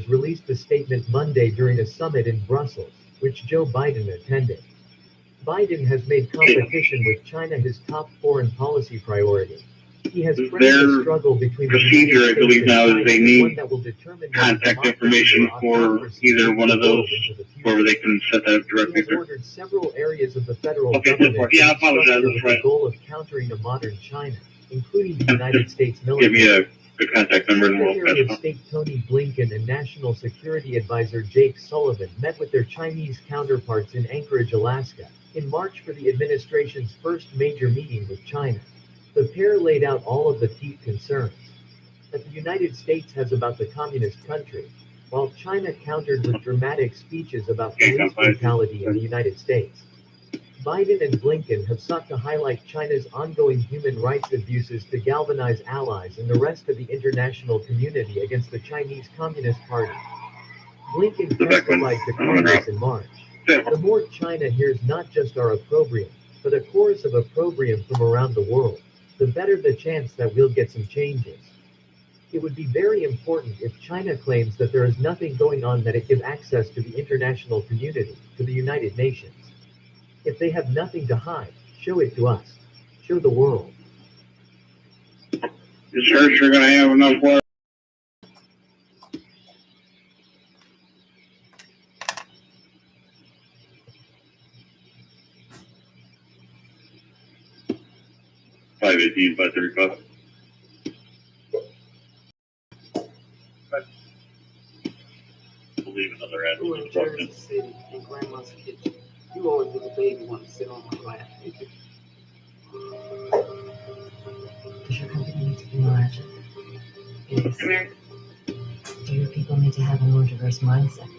released a statement Monday during a summit in Brussels, which Joe Biden attended. Biden has made competition with China his top foreign policy priority. He has framed the struggle between the procedure, I believe now, is they need one that will determine contact information for either one of those, or they can set that up directly. He has ordered several areas of the federal Okay, government yeah, I to apologize, structure that's with right. the goal of countering a modern China, including the United States Give military. me a good contact number and we'll Secretary of pass State Tony Blinken and National Security Advisor Jake Sullivan met with their Chinese counterparts in Anchorage, Alaska, in March for the administration's first major meeting with China. The pair laid out all of the deep concerns that the United States has about the communist country, while China countered with dramatic speeches about police brutality in the United States. Biden and Blinken have sought to highlight China's ongoing human rights abuses to galvanize allies and the rest of the international community against the Chinese Communist Party. Blinken testified to Congress in March. The more China hears not just our opprobrium, but a chorus of opprobrium from around the world, the better the chance that we'll get some changes. It would be very important if China claims that there is nothing going on that it gives access to the international community, to the United Nations. If they have nothing to hide, show it to us. Show the world. You sure you're going to have enough water? $5.18, $5.35. Leave another ad. You in Jersey City in Grandma's kitchen. You always with a baby want to sit on my lap. Does your company need to be more agile? Yes. Do your people need to have a more diverse mindset,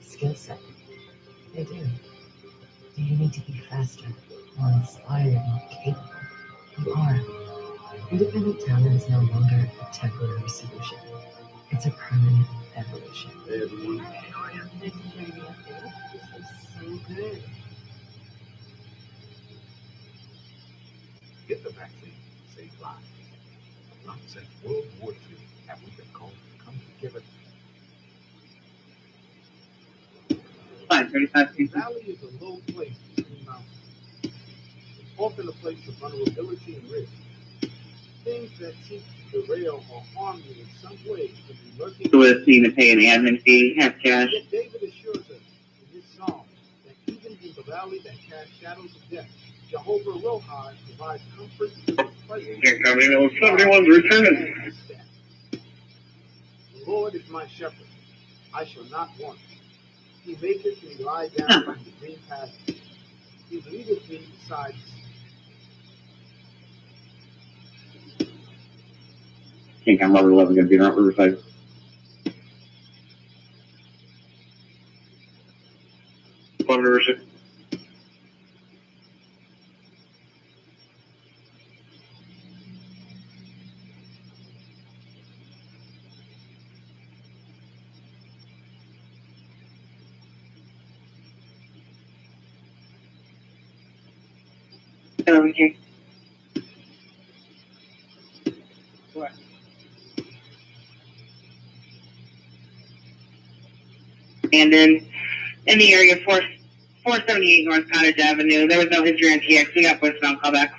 skill set? They do. Do you need to be faster, more inspired, more capable? You are. Independent talent is no longer a temporary solution. It's a permanent evolution. Hey everyone. This is so good. Get the vaccine, save lives. Not since World War II have we been called to come together. 5:35. The valley is a low place between mountains. It's often a place of vulnerability and risk. Things that seek to derail or harm you in some way can be lurking. So it's need to pay an admin fee, have cash. Yet David assures us in his psalm that even in the valley that casts shadows of death, Jehovah Rohi provides comfort in his presence. Can't come in, those 71's returning. The Lord is my shepherd, I shall not want. He maketh me lie down in the green pastures. He leadeth me beside King County Robert 11 going to be around Riverside. Riverside. Over here. What? And then in the area, 478 North Cottage Avenue, there was no history on TX. We got voicemail callback.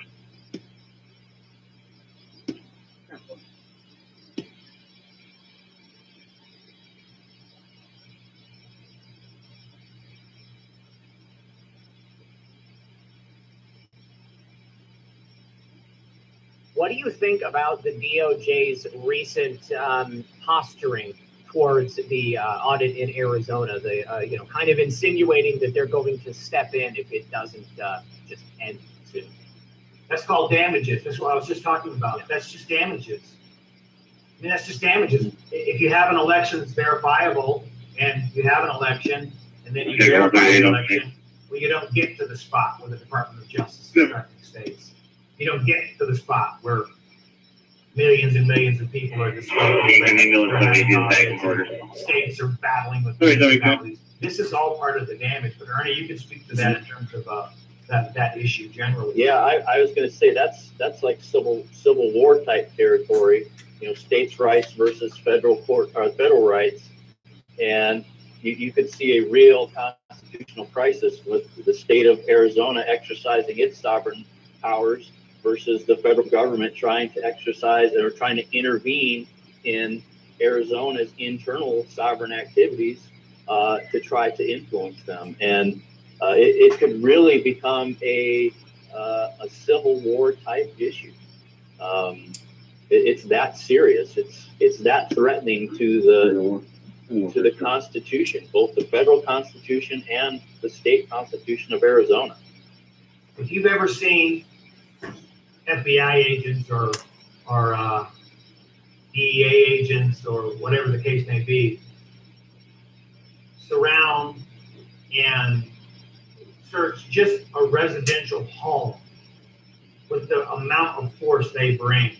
What do you think about the DOJ's recent posturing towards the audit in Arizona? The kind of insinuating that they're going to step in if it doesn't just end soon. That's called damages. That's what I was just talking about. That's just damages. I mean, that's just damages. If you have an election that's verifiable and you have an election and then you verify the election, well, you don't get to the spot where the Department of Justice is tracking states. You don't get to the spot where millions and millions of people are displaced. States are battling with municipalities. This is all part of the damage. But Ernie, you can speak to that in terms of that issue generally. Yeah, I was going to say that's like civil war type territory. States' rights versus federal rights. And you could see a real constitutional crisis with the state of Arizona exercising its sovereign powers versus the federal government trying to exercise or trying to intervene in Arizona's internal sovereign activities to try to influence them. And it could really become a civil war type issue. It's that serious. It's that threatening to the Constitution, both the federal Constitution and the state Constitution of Arizona. If you've ever seen FBI agents or DEA agents or whatever the case may be, surround and search just a residential home with the amount of force they bring.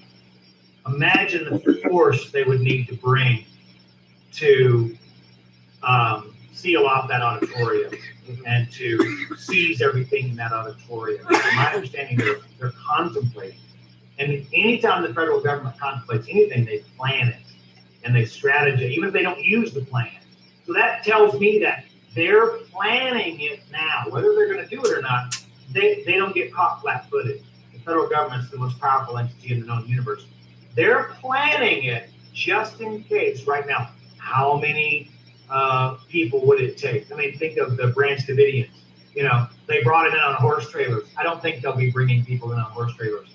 Imagine the force they would need to bring to seal off that auditorium and to seize everything in that auditorium. From my understanding, they're contemplating. And anytime the federal government contemplates anything, they plan it and they strategize, even if they don't use the plan. So that tells me that they're planning it now. Whether they're going to do it or not, they don't get caught flat-footed. The federal government's the most powerful entity in the known universe. They're planning it just in case right now. How many people would it take? I mean, think of the Branch Davidians. You know, they brought it in on horse trailers. I don't think they'll be bringing people in on horse trailers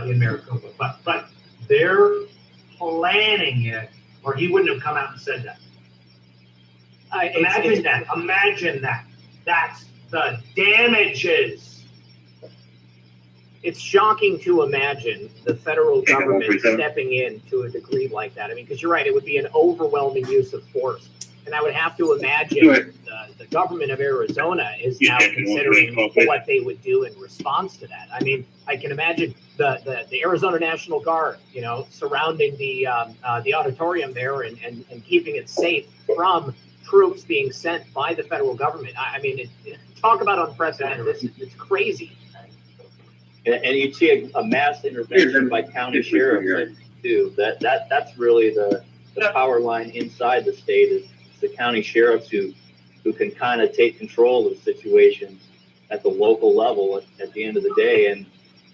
in Maricopa, but they're planning it, or he wouldn't have come out and said that. Imagine that. That's the damages. It's shocking to imagine the federal government stepping in to a degree like that. I mean, because you're right, it would be an overwhelming use of force. And I would have to imagine the government of Arizona is now considering what they would do in response to that. I mean, I can imagine the Arizona National Guard, you know, surrounding the auditorium there and keeping it safe from troops being sent by the federal government. I mean, talk about unprecedented. It's crazy. And you'd see a mass intervention by county sheriffs too. That's really the power line inside the state is the county sheriffs who can kind of take control of situations at the local level at the end of the day.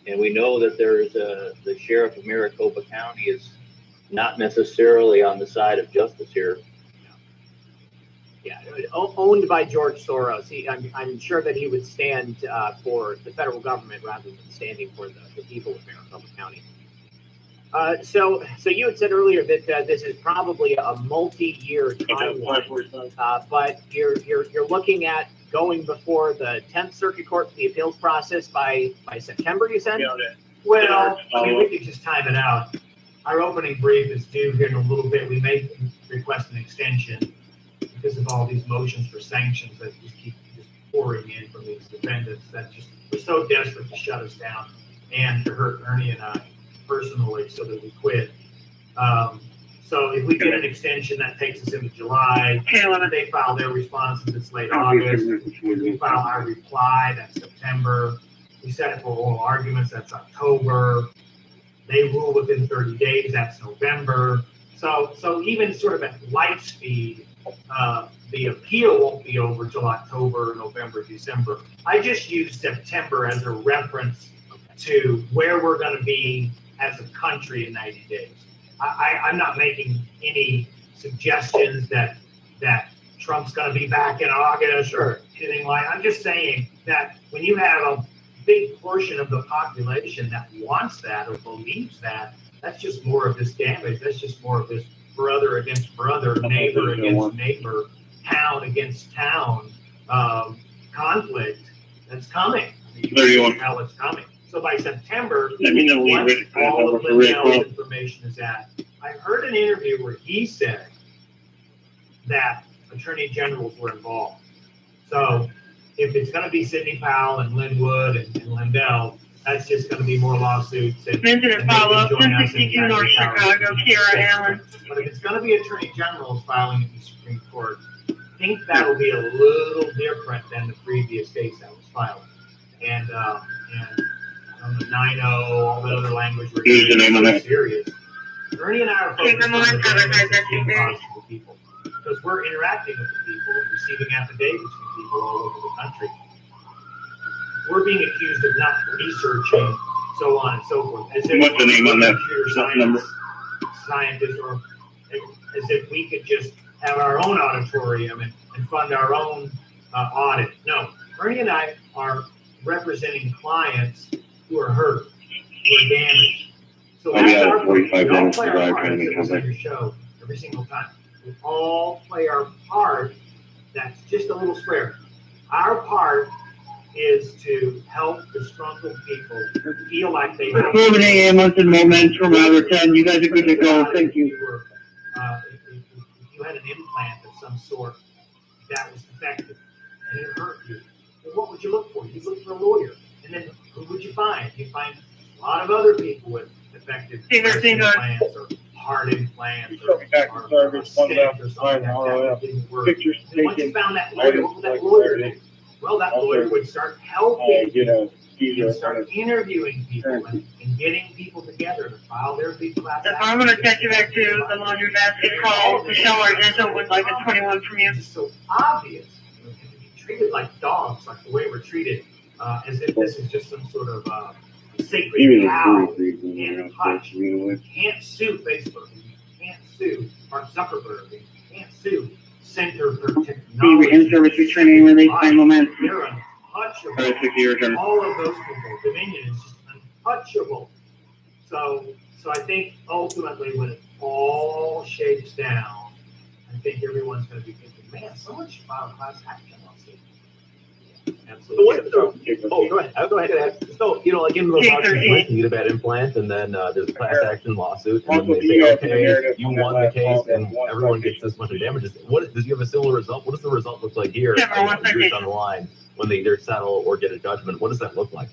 And we know that there's the sheriff of Maricopa County is not necessarily on the side of justice here. Yeah, owned by George Soros. I'm sure that he would stand for the federal government rather than standing for the people of Maricopa County. So you had said earlier that this is probably a multi-year timeline, but you're looking at going before the 10th Circuit Court for the appeals process by September, you said? Well, I mean, we could just time it out. Our opening brief is due here in a little bit. We may request an extension because of all these motions for sanctions that just keep pouring in from these defendants that just were so desperate to shut us down and to hurt Ernie and I personally so that we quit. So if we get an extension, that takes us into July. They file their responses, it's late August. We file our reply, that's September. We set it for oral arguments, that's October. They rule within 30 days, that's November. So even sort of at light speed, the appeal won't be over till October, November, December. I just use September as a reference to where we're going to be as a country in 90 days. I'm not making any suggestions that Trump's going to be back in August or anything like that. I'm just saying that when you have a big portion of the population that wants that or believes that, that's just more of this damage. That's just more of this brother against brother, neighbor against neighbor, town against town conflict that's coming. You can tell it's coming. So by September, all of Lindell's information is at. I heard an interview where he said that attorney generals were involved. So if it's going to be Sidney Powell and Lynn Wood and Lindell, that's just going to be more lawsuits. And follow-up, 1062 North Chicago, Kira Allen. But if it's going to be attorney generals filing at the Supreme Court, I think that will be a little different than the previous case that was filed. And on the 9-0, all the other language we're using is serious. Ernie and I are focused on the damage to possible people. because we're interacting with the people and receiving affidavits from people all over the country. We're being accused of not researching, so on and so forth. As if What's the name on that number? Scientists, or as if we could just have our own auditorium and fund our own audit. No, Ernie and I are representing clients who are hurt, who are damaged. So I'll be out our at 45 we all minutes play to our drive part. trying to It's make on contact. your show every single time. We all play our part. That's just a little square. Our part is to help disgruntled people feel like they have. 11 a.m. Months moments from out of 10. You guys are good to go. Thank you. If you had an implant of some sort that was defective and it hurt you, well, what would you look for? You'd look for a lawyer. And then who would you find? You'd find a lot of other people with defective implants or heart implants or a stent or something that didn't work. And once you found that lawyer, what would that lawyer do? Well, that lawyer would start helping people and start interviewing people and getting people together to file their big class action. I'm going to take you back to the laundromat. It's called Michelle Argento would like a 21 from you. It's just so obvious. You know, to be treated like dogs, like the way we're treated, as if this is just some sort of sacred cow. You can't touch. You can't sue Facebook. You can't sue Mark Zuckerberg. You can't sue Center for Technology. In-service retraining release by moment. They're untouchable. All of those people. Dominion is just untouchable. So I think ultimately when it all shakes down, I think everyone's going to be thinking, man, someone should file a class action lawsuit. Absolutely. Go ahead. Go ahead. So, you know, like in the lawsuit, you get a bad implant, and then there's a class action lawsuit, and then they say, okay, you won the case, and everyone gets this much of damages. What does you have a similar result? What does the result look like here? Years down the line, when they either settle or get a judgment, what does that look like?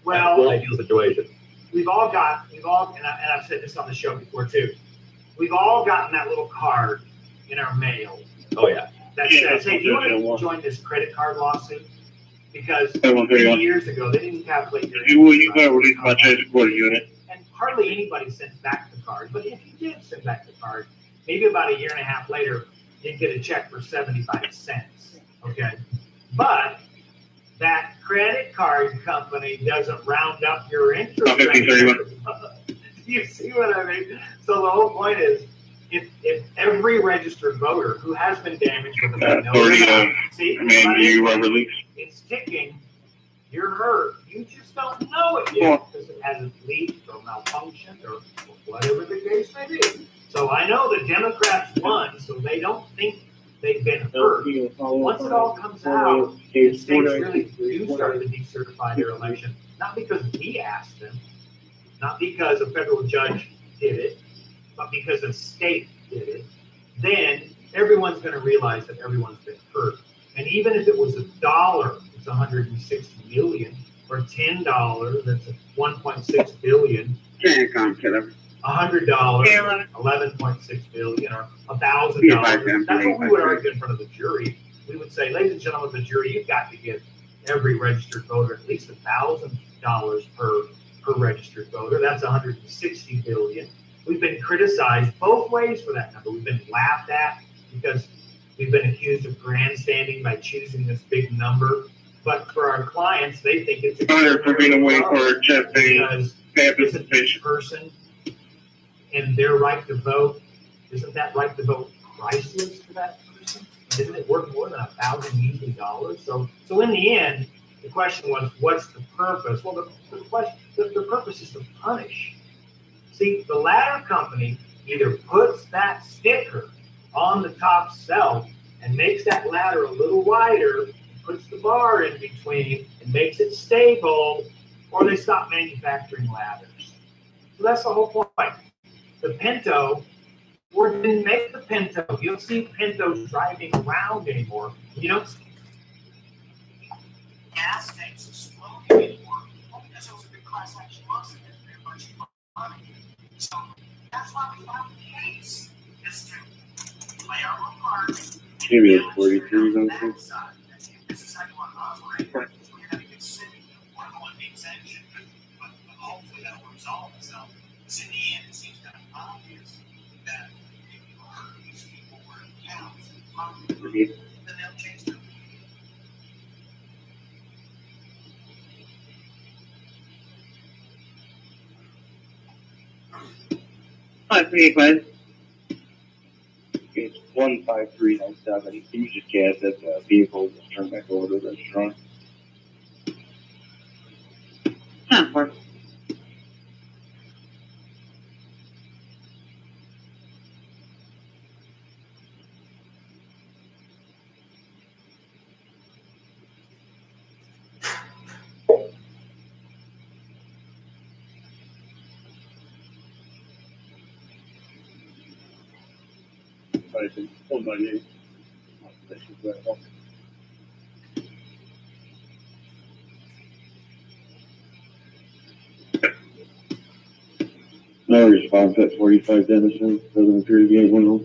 Well, ideal situation. We've all, and I've said this on the show before too. We've all gotten that little card in our mail. Oh yeah. That says, hey, do you want to join this credit card lawsuit? Because 30 years ago, they didn't calculate your unit. And hardly anybody sends back the card. But if you did send back the card, maybe about a year and a half later, you'd get a check for 75 cents. Okay. But that credit card company doesn't round up your interest rate. You see what I mean? So the whole point is, if every registered voter who has been damaged with a it's ticking, you're hurt. You just don't know it yet because it hasn't leaked or malfunctioned or whatever the case may be. So I know the Democrats won, so they don't think they've been hurt. Once it all comes out, the states really do start to decertify their election, not because we asked them, not because a federal judge did it, but because a state did it. Then everyone's going to realize that everyone's been hurt. And even if it was $1, it's 160 million, or $10, that's 1.6 billion. $100, 11.6 billion, or $1,000. That's what we would argue in front of the jury. We would say, ladies and gentlemen of the jury, you've got to give every registered voter at least $1,000 per registered voter. That's 160 billion. We've been criticized both ways for that number. We've been laughed at because we've been accused of grandstanding by choosing this big number. But for our clients, they think it's for being away for just because isn't this person and their right to vote, isn't that right to vote priceless for that person? Isn't it worth more than $1,000 measly dollars? So in the end, the question was, what's the purpose? Well, the purpose is to punish. See, the ladder company either puts that sticker on the top shelf and makes that ladder a little wider, puts the bar in between and makes it stable, or they stop manufacturing ladders. So that's the whole point. The Pinto, or didn't make the Pinto. You don't see Pintos driving around anymore. You don't see gas tanks exploding anymore. Well, because it was a big class action lawsuit and very much money. So that's why we have the case, is to play our own part. Maybe it's 43 something. This is how you want to operate. We're going to get sick. We're the one being sanctioned. But hopefully that will resolve itself. Because in the end, it seems kind of obvious that if you hurt these people Oh, pretty good. It's 15397. Can you just gas that vehicle and turn back over to the restaurant? Huh, for I said, oh, my name. No response at 45 Denison. Doesn't appear to be anyone else.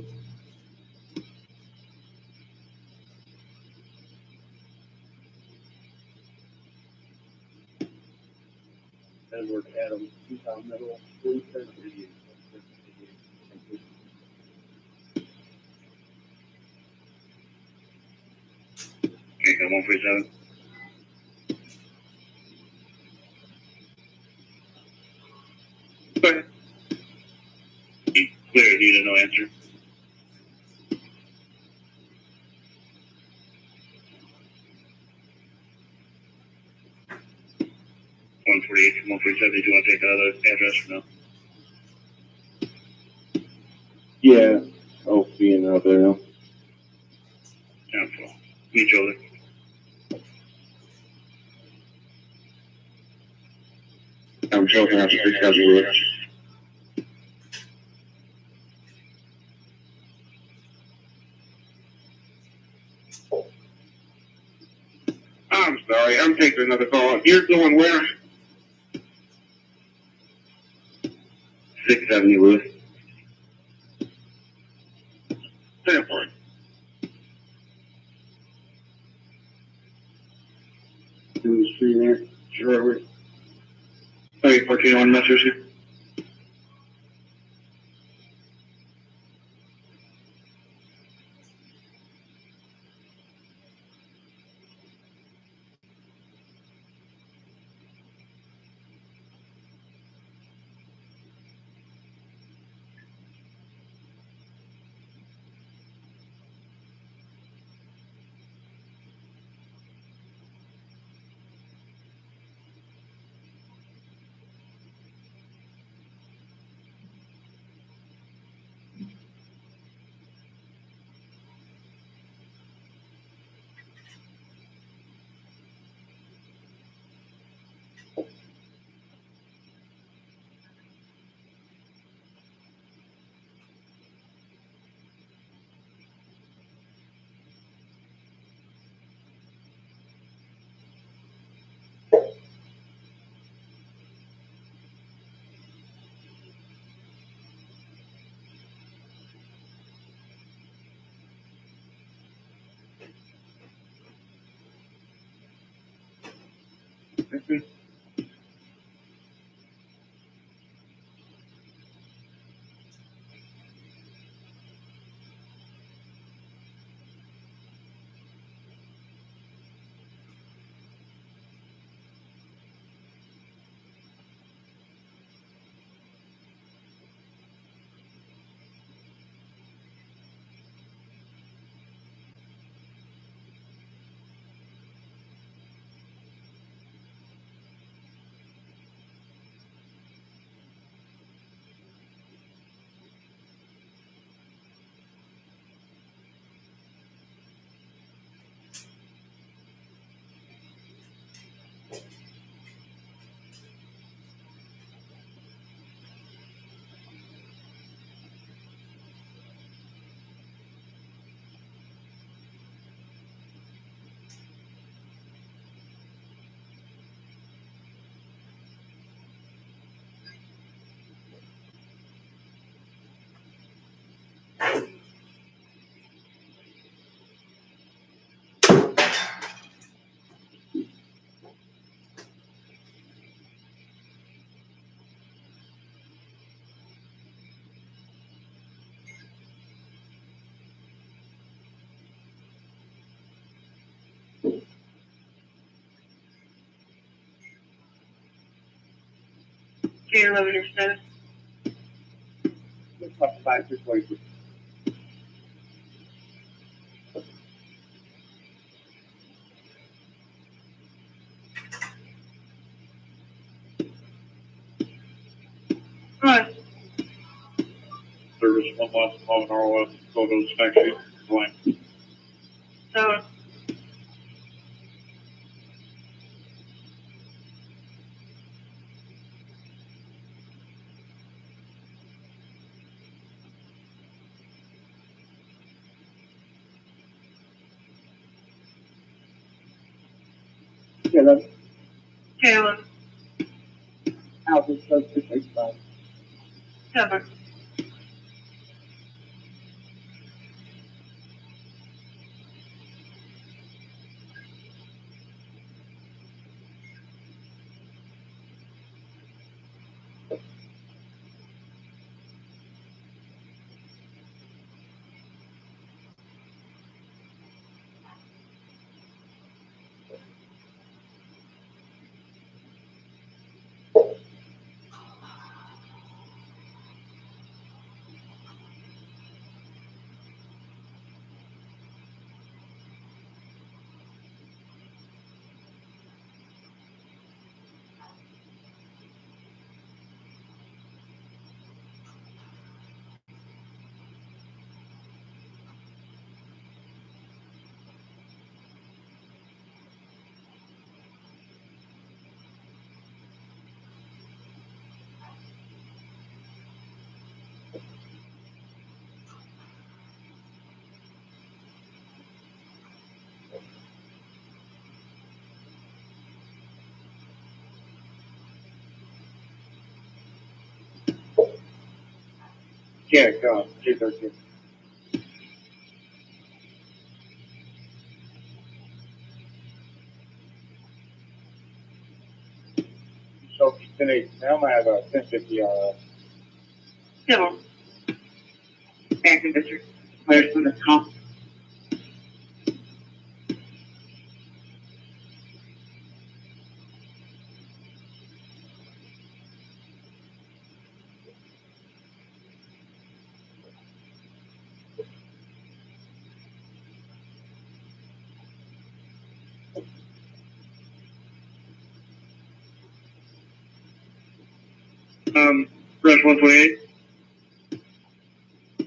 Edward Adams, Utah Middle, 4788. Okay, got 147. Go ahead. Clear, need a no answer. One 147. Do you want to take another address or no? Yeah, I'll be in out there now. Yeah, so meet you over. I'm joking after 6,000 euros. I'm sorry, I'm taking another call. You're going where? 670 Lewis. Stand for it. In the street there. Sure. Okay, 1401 Massachusetts. J11 your status. Looks like 5-6 Right. Service 1 last 11 ROS photos fact sheet blank. So, Yeah, that's J11. Alpha 685. 7. Yeah, go. J13. So, today, now I have a 1050 RS. Civil. Acting district. Players from this call. Rush 128.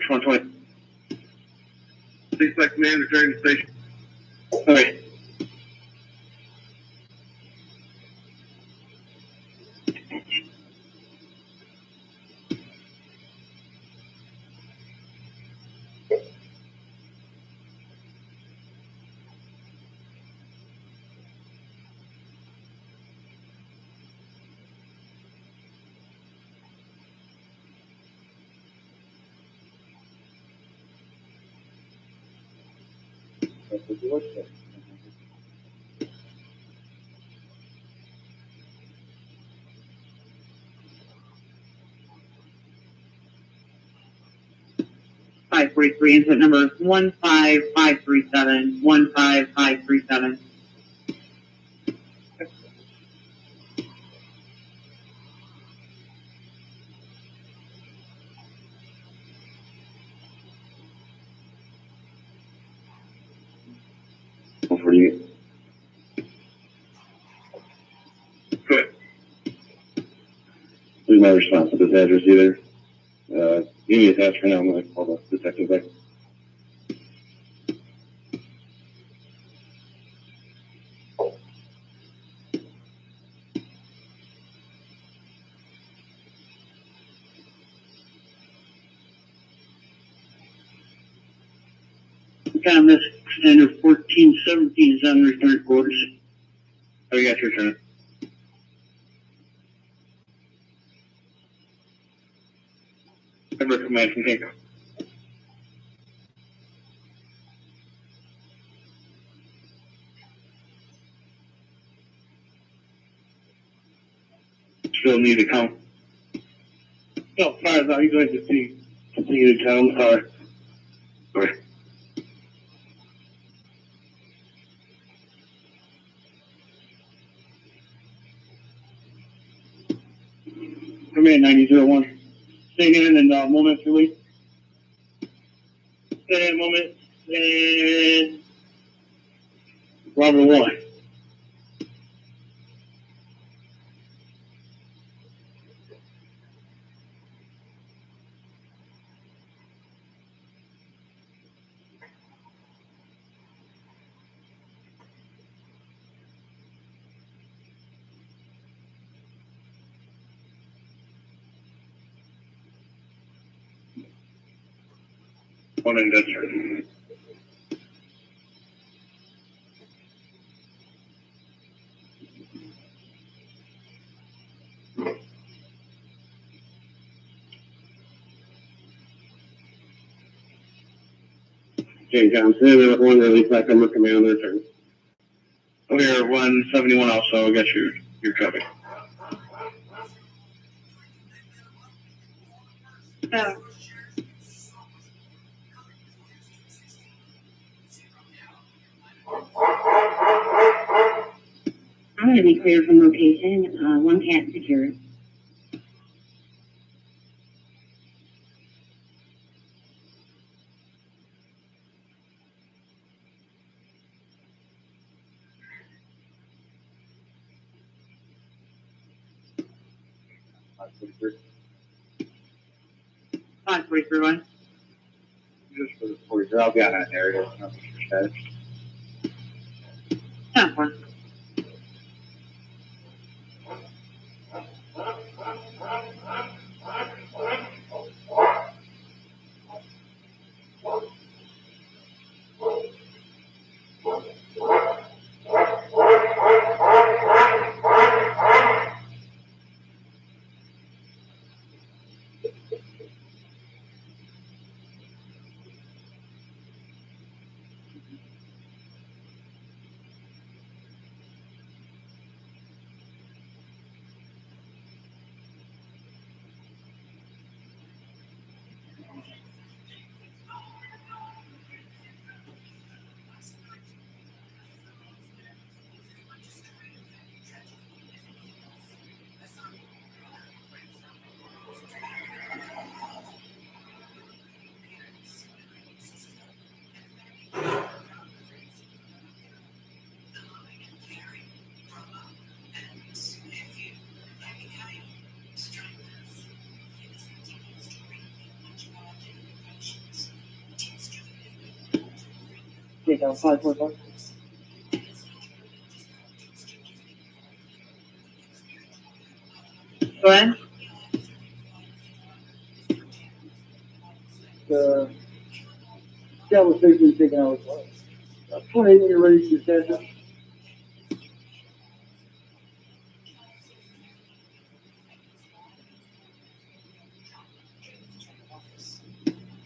120. 6 Flight Command, returning to station. Okay. That's what you look for. 543, incident number 15537, 15537. For you. Good. There's no response to this address either. You need to ask for now. I'm going to call the detective back. Got Miss Standard 1417 is on return quarters. Oh, you got your turn. Member Command from Kinko. Still need to come. No, sorry, are you going to see? Continue to come. Sorry. Sorry. Come Command 9001. Stay in and moments release. Stay in moment and Bravo 1. One investor. James Johnson, one release back under command on the return. Over here, 171 also, I got your copy. Oh. I'm going to be cleared from location. One can't secure. Fine, 43-1. Just for the 43, I'll be on that narrative. Nothing for status. 10-4. Detail 541. Go ahead. The that was basically taken out. 28 year ready to session.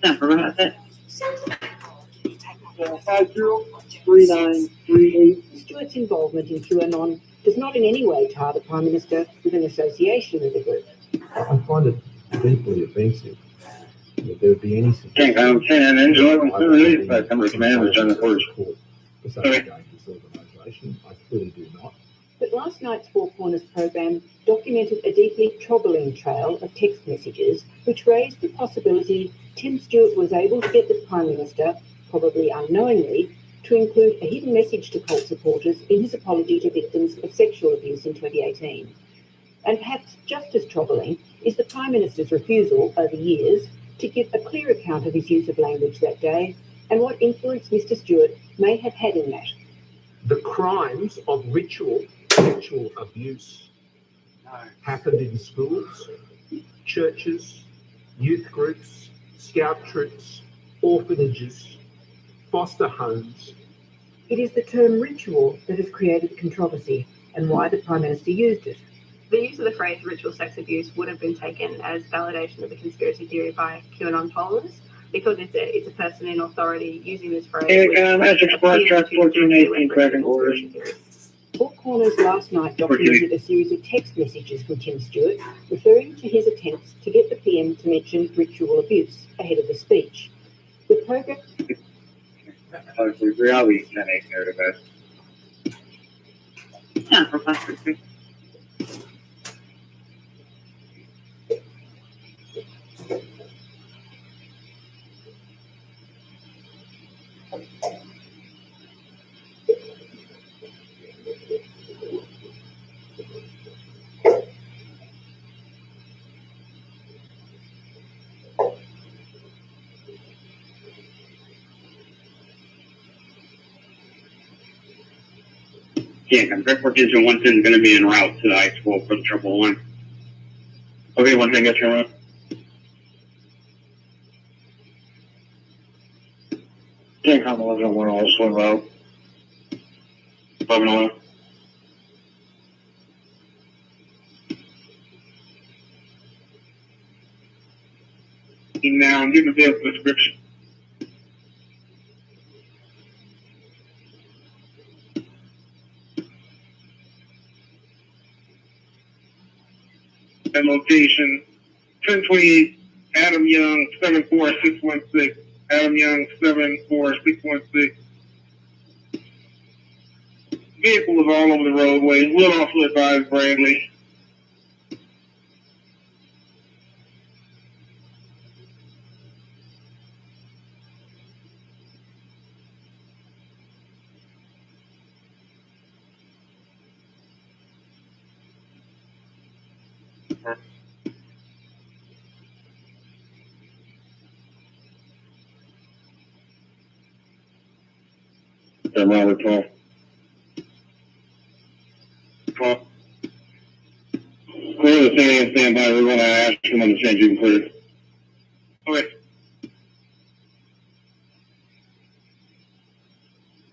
No, we're going to 503938. Stewart's involvement in QAnon does not in any way tar the Prime Minister with an association with the group. I find it deeply offensive that there would be any Okay, I'm saying, enjoy when the release back under command was done the first. for such a dangerous organisation. I clearly do not. But last night's Four Corners program documented a deeply troubling trail of text messages which raised the possibility Tim Stewart was able to get the Prime Minister, probably unknowingly, to include a hidden message to cult supporters in his apology to victims of sexual abuse in 2018. And perhaps just as troubling is the Prime Minister's refusal over years to give a clear account of his use of language that day and what influence Mr. Stewart may have had in that. The crimes of sexual abuse happened in schools, churches, youth groups, scout troops, orphanages, foster homes. It is the term ritual that has created controversy and why the Prime Minister used it. The use of the phrase ritual sex abuse would have been taken as validation of the conspiracy theory by QAnon followers because it's a person in authority using this phrase. Essex Black Truck 1418 tracking orders. Four Corners last night documented a series of text messages from Tim Stewart referring to his attempts to get the PM to mention ritual abuse ahead of the speech. The program... I'll be 10-8 narrative best. 10-4 +33. Yeah, Gulfport Engine 110 is going to be en route to the I-12 for the 111. Okay, 110, got your run. CANCOM 1101 also en route. 1101. Now, I'm giving the vehicle description. And location 1028 Adam Young 74616. Adam Young 74616. Vehicle is all over the roadway. Will also advise Bradley. I'm on with Paul. Paul. Clear the thing and stand by. We're going to ask him on the change you can clear. Okay.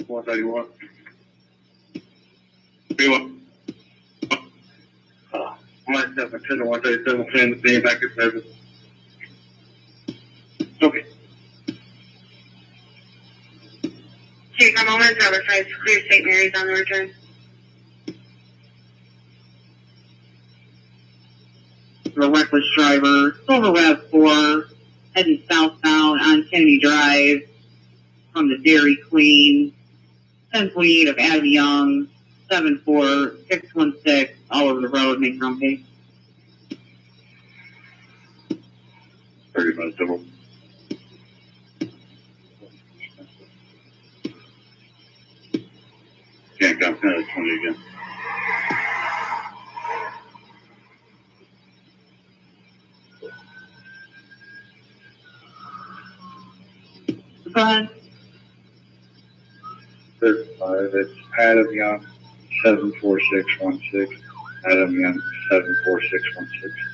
131. 31. 137, 137, 10, back in service. Okay. Okay, come on, driver side, clear St. Mary's on the return. The reckless driver, Silver RAV4, heading southbound on Kennedy Drive from the Dairy Queen, 1028 of Adam Young, 74616, all over the road, make your own pace. 35 civil. Can't come 20 again. Go ahead. 35, it's Adam Young, 74616. Adam Young, 74616.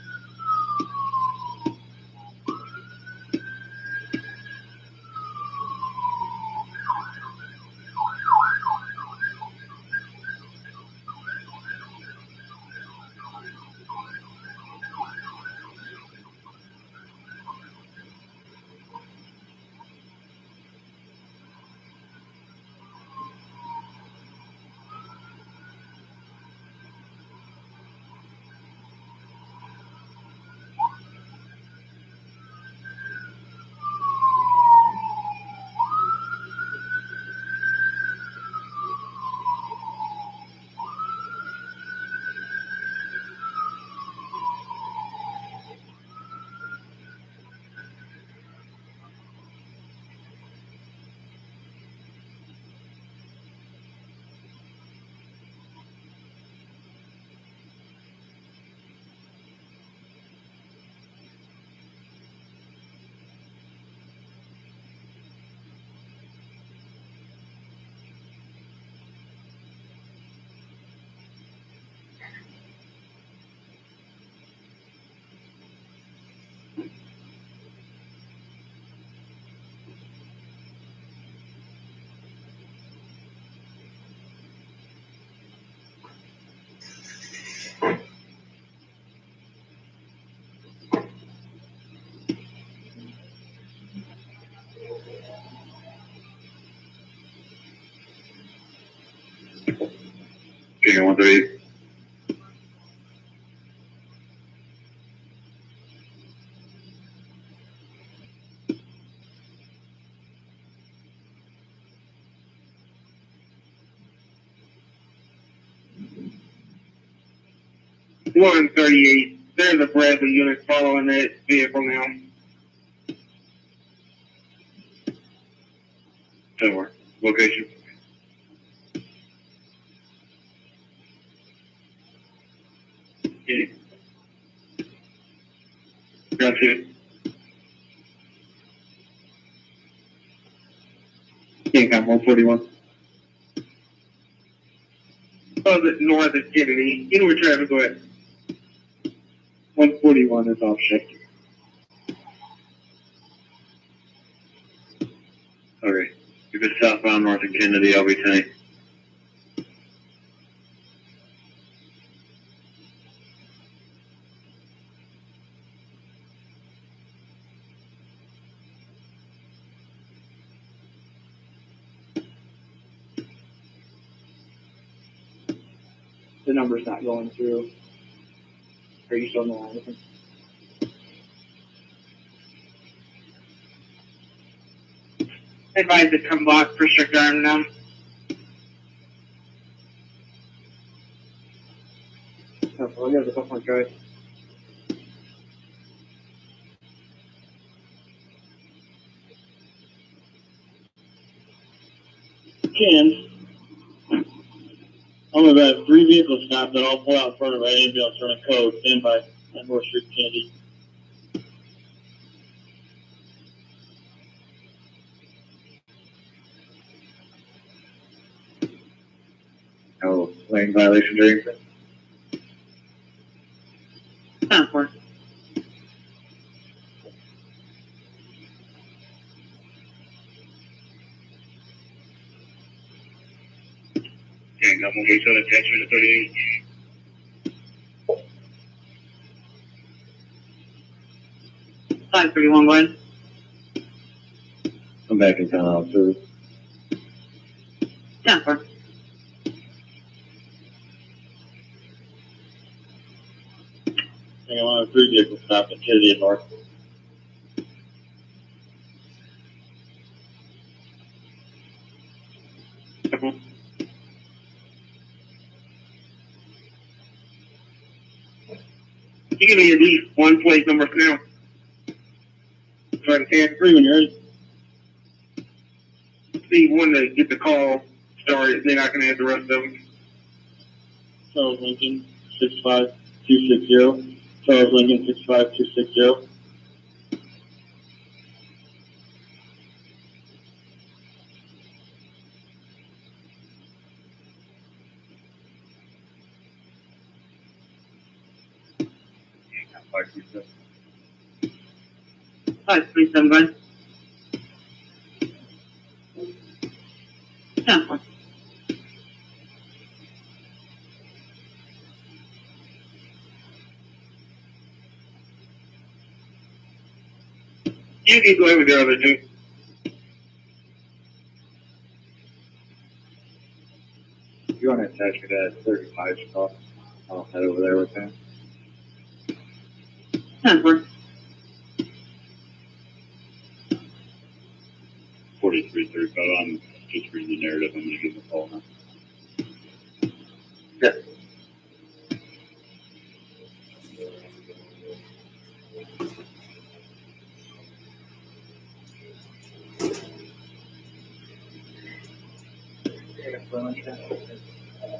Okay, 138. There's a Bradley unit following that vehicle now. 10-4. Location. Ground 2. Gamecom 141. Oh, the north of Kennedy. You know where traffic go at? 141 is off shift. Okay. If it's southbound north of Kennedy, I'll be 10. The number's not going through. Are you still on the line with him? Advise to come block for strict arm now. No, well, I got the fuck my guy. Ken, I'm about 3 vehicles stopped that all pull out in front of an ambulance on a code, stand by on North Street, Kennedy. Oh, lane violation during 10-4. Okay, got one week on attachment to 38. Five 31 1. I'm back in town, officer. 10-4. I think I'm on a 3 vehicle stop at Kennedy and North. You give me at least one plate number for now. Try to stand 3 when you're ready. See one to get the call started, then I can add the rest of them. Charles Lincoln, 65260. Charles Lincoln, 65260. Five 37 1. 10-4. You can go ahead with the other two. If you want to attach me to that 35 stop, I'll head over there with him. 10-4. 4335, I'm just reading the narrative. I'm going to give him a call now. Yeah.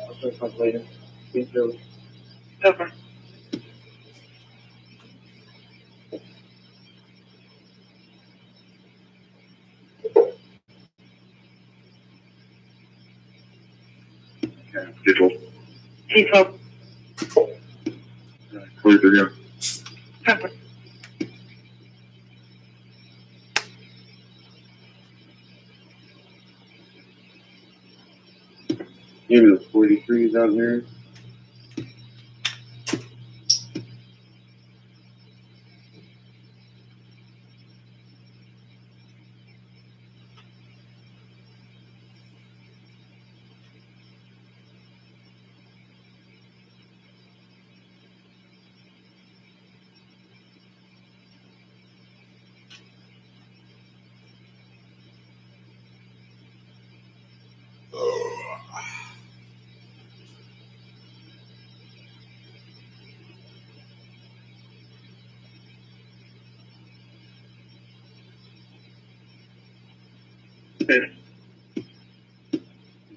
I'll start talking later. Be through. Okay. Okay, digital. T-12. Clear to go. 10-4. Give me the 43s out here.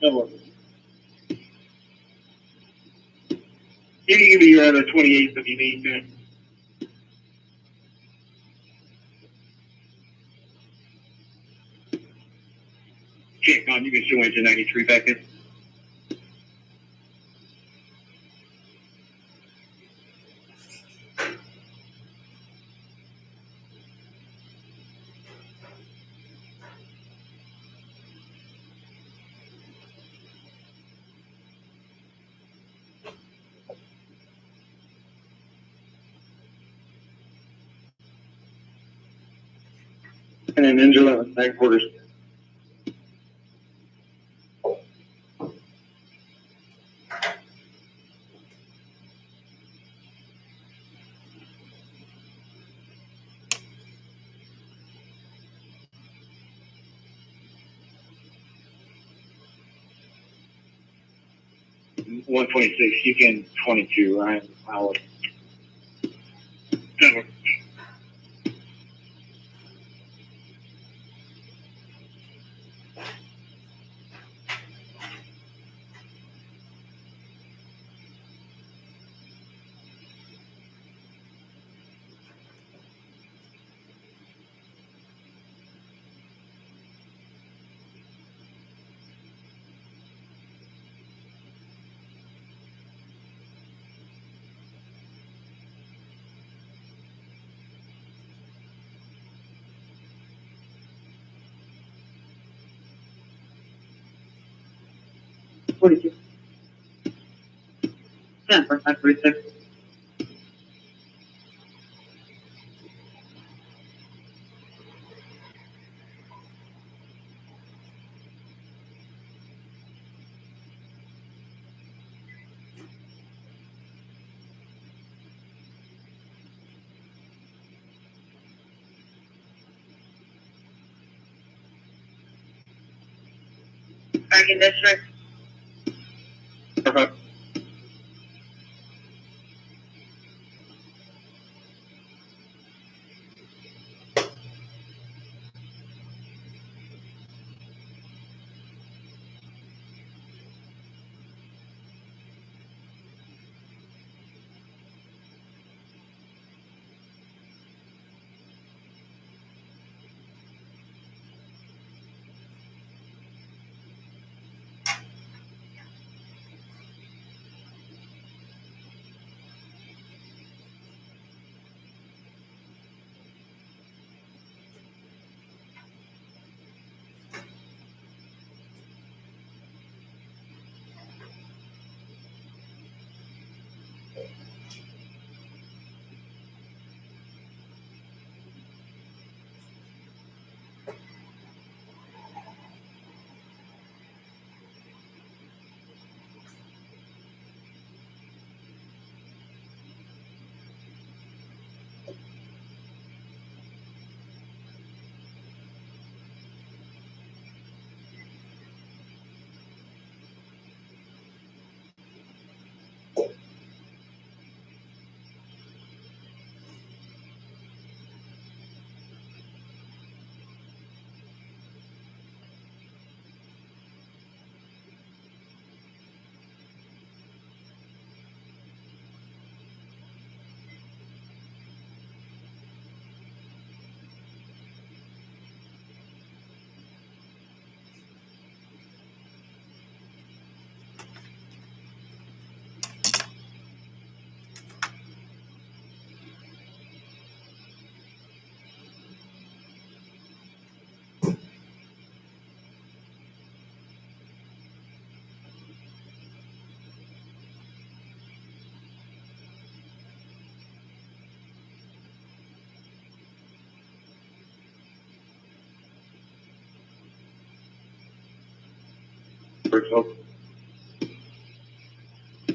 Double. You can give me your other 28th if you need to. Okay, Con, you can show engine 93 back in. And then engine 11, 9 quarters. $126, you can 22, I'll Denver. $42. Denver, 546. Second district. Perfect.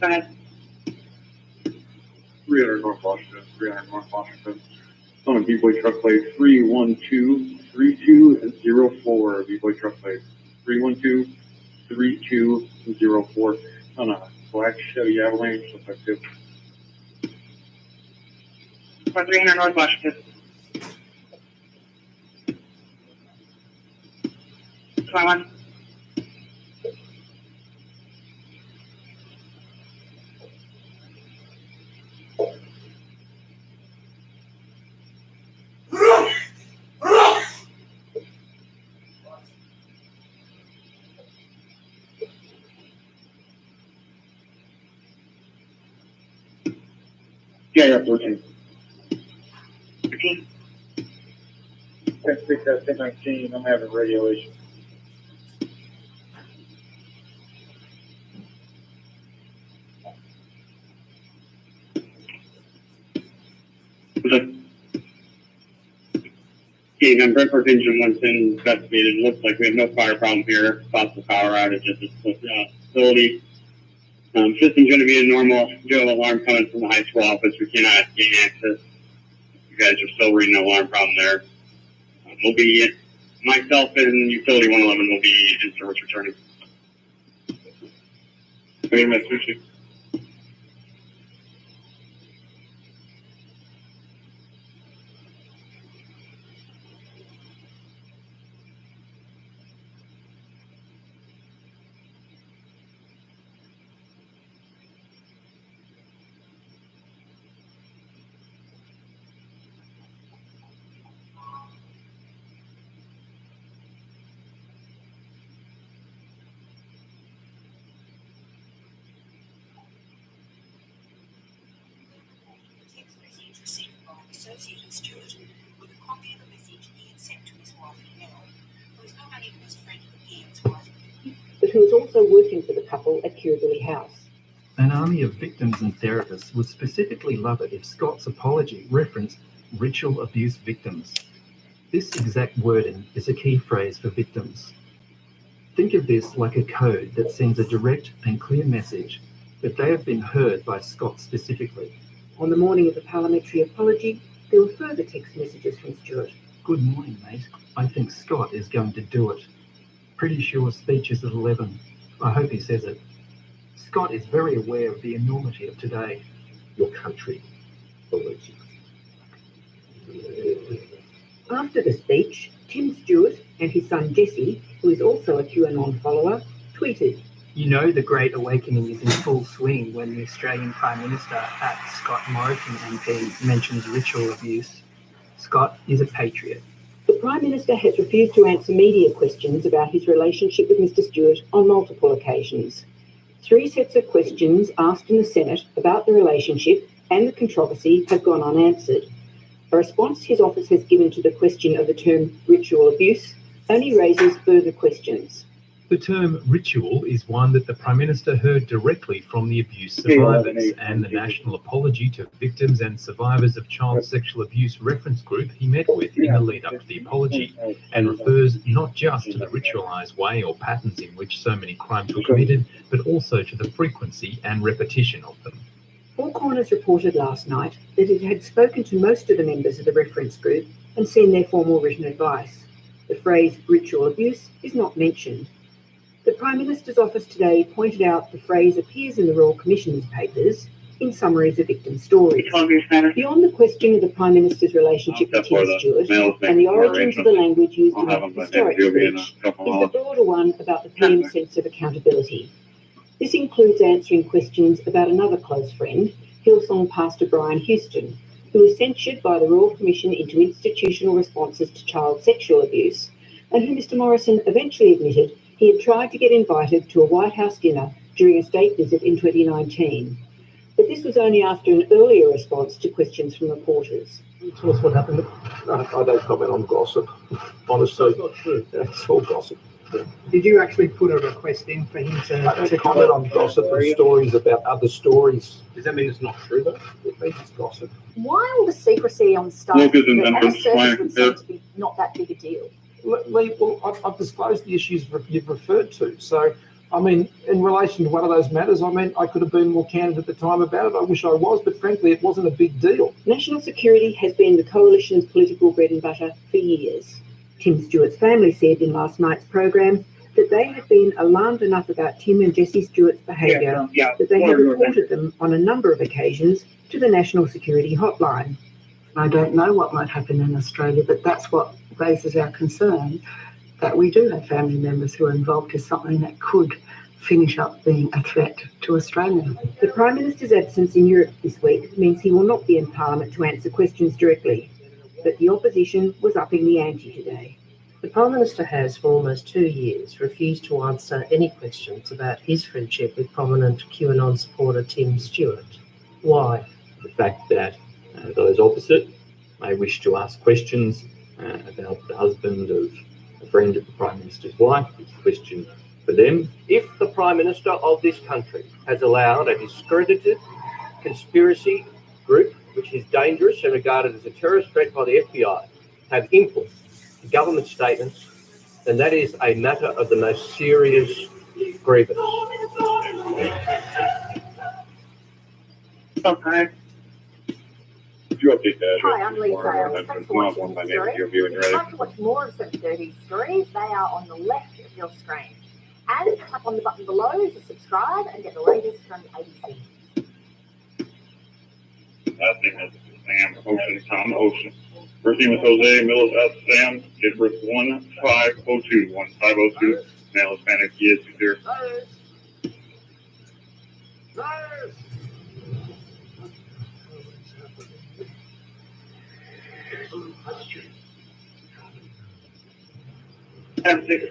Go ahead. 300 North Washington, 300 North Washington. On a B-Boy truck plate 312-3204. B-Boy truck plate 312-3204. On a black Chevy Avalanche, looks like two. 300 North Washington. 21. Yeah, yeah, 14. 13. 10-19, I'm having radio issues. King on Brentford Engine 1's been investigated. Looks like we have no fire problem here. Possible power outage at this facility. System's going to be a normal drill alarm coming from the high school office. We cannot gain access. You guys are still reading an alarm problem there. We'll be, myself and Utility 111 will be in service returning. Okay, Mitsubishi. Text message received by Associated Stewart with a copy of a message he had sent to his wife, Nell, who is not only best friend of Ian's wife, but who was also working for the couple at Kirribilli House. An army of victims and therapists would specifically love it if Scott's apology referenced ritual abuse victims. This exact wording is a key phrase for victims. Think of this like a code that sends a direct and clear message that they have been heard by Scott specifically. On the morning of the parliamentary apology, there were further text messages from Stewart. Good morning, mate. I think Scott is going to do it. Pretty sure speech is at 11. I hope he says it. Scott is very aware of the enormity of today. Your country believes you. After the speech, Tim Stewart and his son Jesse, who is also a QAnon follower, tweeted, "You know the Great Awakening is in full swing when the Australian Prime Minister at Scott Morrison MP mentions ritual abuse. Scott is a patriot." The Prime Minister has refused to answer media questions about his relationship with Mr Stewart on multiple occasions. 3 sets of questions asked in the Senate about the relationship and the controversy have gone unanswered. A response his office has given to the question of the term ritual abuse only raises further questions. The term ritual is one that the Prime Minister heard directly from the abuse survivors, and the National Apology to Victims and Survivors of Child Sexual Abuse reference group he met with in the lead up to the apology, and refers not just to the ritualised way or patterns in which so many crimes were committed, but also to the frequency and repetition of them. Four Corners reported last night that it had spoken to most of the members of the reference group and seen their formal written advice. The phrase ritual abuse is not mentioned. The Prime Minister's office today pointed out the phrase appears in the Royal Commission's papers in summaries of victim stories. Beyond the question of the Prime Minister's relationship with Tim Stewart and the origins of the language used in the historic speech is the broader one about the PM's sense of accountability. This includes answering questions about another close friend, Hillsong pastor Brian Houston, who was censured by the Royal Commission into institutional responses to child sexual abuse, and who Mr Morrison eventually admitted he had tried to get invited to a White House dinner during a state visit in 2019. But this was only after an earlier response to questions from reporters. Tell us what happened. I don't comment on gossip. Honestly, it's not true. It's all gossip. Did you actually put a request in for him to I don't comment on gossip and stories about other stories. Does that mean it's not true though? It means it's gossip. Why all the secrecy on stuff that on the surface would seem to be not that big a deal? Well, I've disclosed the issues you've referred to. So, I mean, in relation to one of those matters, I mean, I could have been more candid at the time about it. I wish I was, but frankly, it wasn't a big deal. National security has been the Coalition's political bread and butter for years. Tim Stewart's family said in last night's program that they had been alarmed enough about Tim and Jesse Stewart's behaviour that they had reported them on a number of occasions to the National Security Hotline. I don't know what might happen in Australia, but that's what raises our concern, that we do have family members who are involved in something that could finish up being a threat to Australia. The Prime Minister's absence in Europe this week means he will not be in Parliament to answer questions directly, but the opposition was upping the ante today. The Prime Minister has, for almost 2 years, refused to answer any questions about his friendship with prominent QAnon supporter Tim Stewart. Why? the fact that those opposite may wish to ask questions about the husband of a friend of the Prime Minister's wife. It's a question for them. If the Prime Minister of this country has allowed a discredited conspiracy group, which is dangerous and regarded as a terrorist threat by the FBI, have input to government statements, then that is a matter of the most serious grievance. Okay. Could you update that? Hi, I'm Lisa. Thanks for watching this story. If you'd like to watch more of 730 stories, they are on the left of your screen. And tap on the button below to subscribe and get the latest from ABC. Last name is Sam Ocean, Tom Ocean. First name is Jose, middle is S. Sam, date of birth 1502, male Hispanic, he is 20.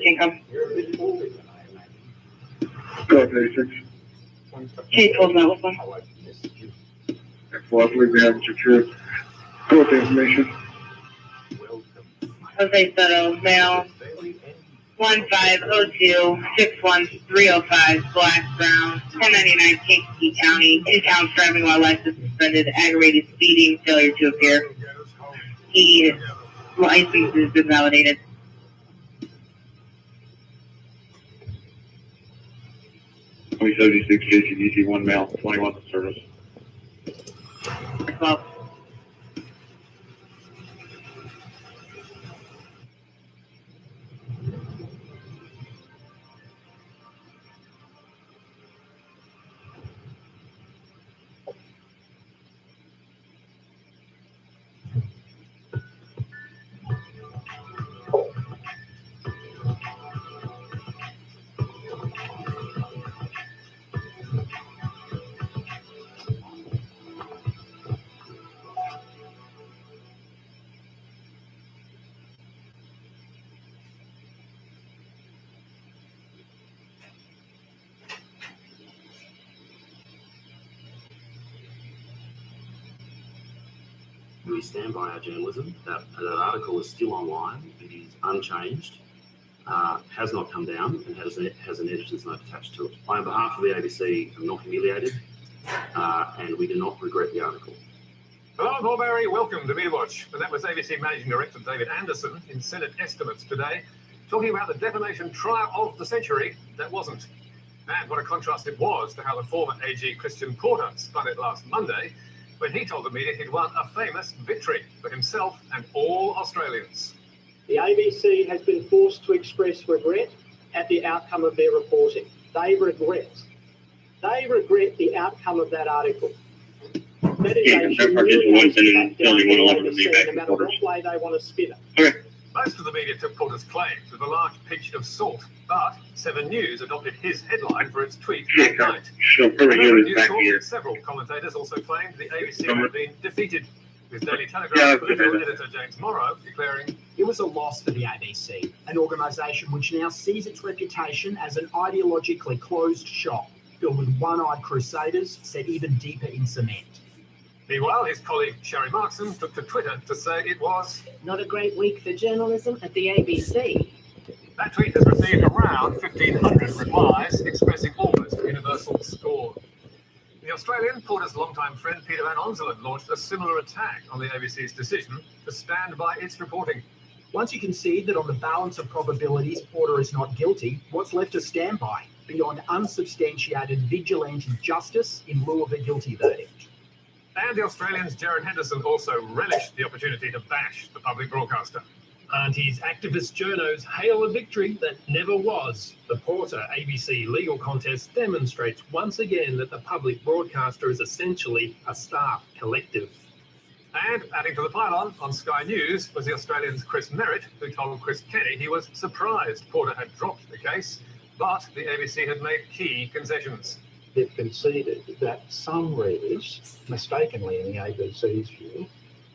Income. Go ahead, 36. Kate told me one. Well, I believe we have secured court information. Jose Soto, male, 1502-61305, black, brown, 1099 Kankakee County, in-town driving while license suspended, aggravated speeding, failure to appear. His license has been validated. Twenty 76 JCDC 1 male, 21 service. Well, We stand by our journalism. That article is still online. It is unchanged, has not come down, and has an editor's note attached to it. On behalf of the ABC, I'm not humiliated, and we do not regret the article. Hello, Norbury. Welcome to Media Watch. And that was ABC Managing Director David Anderson in Senate estimates today, talking about the defamation trial of the century that wasn't. And what a contrast it was to how the former AG Christian Porter spun it last Monday, when he told the media he'd won a famous victory for himself and all Australians. The ABC has been forced to express regret at the outcome of their reporting. They regret the outcome of that article. That is a humiliating fact no matter what way they want to spin it. Most of the media took Porter's claims with a large pinch of salt, but 7 News adopted his headline for its tweet that night. Several commentators also claimed the ABC had been defeated, with Daily Telegraph political editor James Morrow declaring, "It was a loss for the ABC, an organisation which now sees its reputation as an ideologically closed shop, filled with one-eyed crusaders set even deeper in cement." Meanwhile, his colleague Sharry Markson took to Twitter to say it was not a great week for journalism at the ABC. That tweet has received around 1,500 replies expressing almost universal scorn. The Australian, Porter's longtime friend Peter Van Onselen launched a similar attack on the ABC's decision to stand by its reporting. Once you concede that on the balance of probabilities Porter is not guilty, what's left to stand by beyond unsubstantiated vigilante justice in lieu of a guilty verdict? And the Australians' Jared Henderson also relished the opportunity to bash the public broadcaster. And his activist journos hail a victory that never was. The Porter ABC legal contest demonstrates once again that the public broadcaster is essentially a staff collective. And adding to the pylon on Sky News was the Australian's Chris Merritt, who told Chris Kenny he was surprised Porter had dropped the case, but the ABC had made key concessions. They've conceded that some readers, mistakenly in the ABC's view,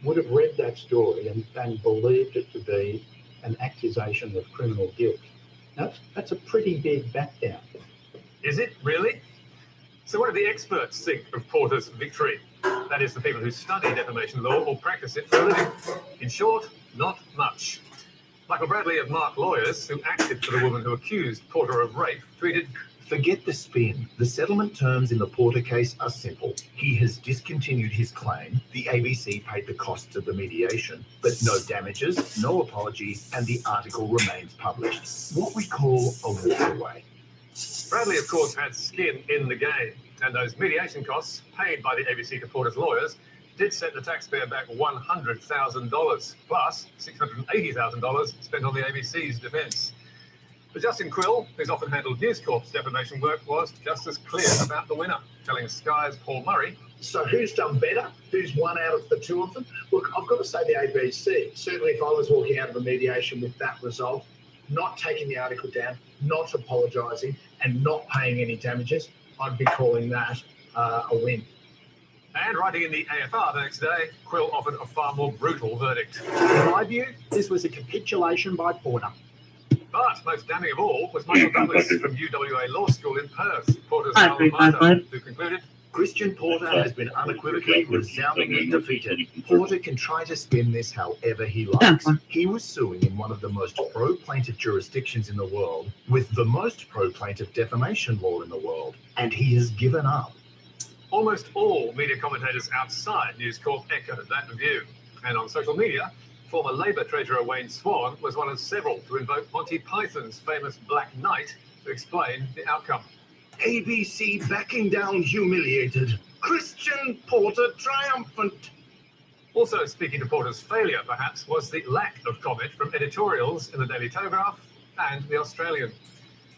would have read that story and believed it to be an accusation of criminal guilt. Now, that's a pretty big back down. Is it really? So what do the experts think of Porter's victory? That is, the people who study defamation law or practice it for a living. In short, not much. Michael Bradley of Mark Lawyers, who acted for the woman who accused Porter of rape, tweeted, "Forget the spin. The settlement terms in the Porter case are simple. He has discontinued his claim. The ABC paid the costs of the mediation, but no damages, no apology, and the article remains published. What we call a walkaway." Bradley, of course, had skin in the game, and those mediation costs paid by the ABC to Porter's lawyers did set the taxpayer back $100,000, plus $680,000 spent on the ABC's defence. But Justin Quill, who's often handled News Corp's defamation work, was just as clear about the winner, telling Sky's Paul Murray, "So who's done better? Who's won out of the two of them? Look, I've got to say the ABC. Certainly if I was walking out of a mediation with that result, not taking the article down, not apologising, and not paying any damages, I'd be calling that a win." And writing in the AFR the next day, Quill offered a far more brutal verdict. In my view, this was a capitulation by Porter. But most damning of all was Michael Douglas from UWA Law School in Perth, Porter's alma mater, who concluded, Christian Porter has been unequivocally, resoundingly defeated. Porter can try to spin this however he likes. He was suing in one of the most pro-plaintiff jurisdictions in the world, with the most pro-plaintiff defamation law in the world, and he has given up. Almost all media commentators outside News Corp echoed that view. And on social media, former Labour Treasurer Wayne Swan was one of several to invoke Monty Python's famous Black Knight to explain the outcome. ABC backing down humiliated. Christian Porter triumphant. Also speaking to Porter's failure, perhaps, was the lack of comment from editorials in the Daily Telegraph and the Australian.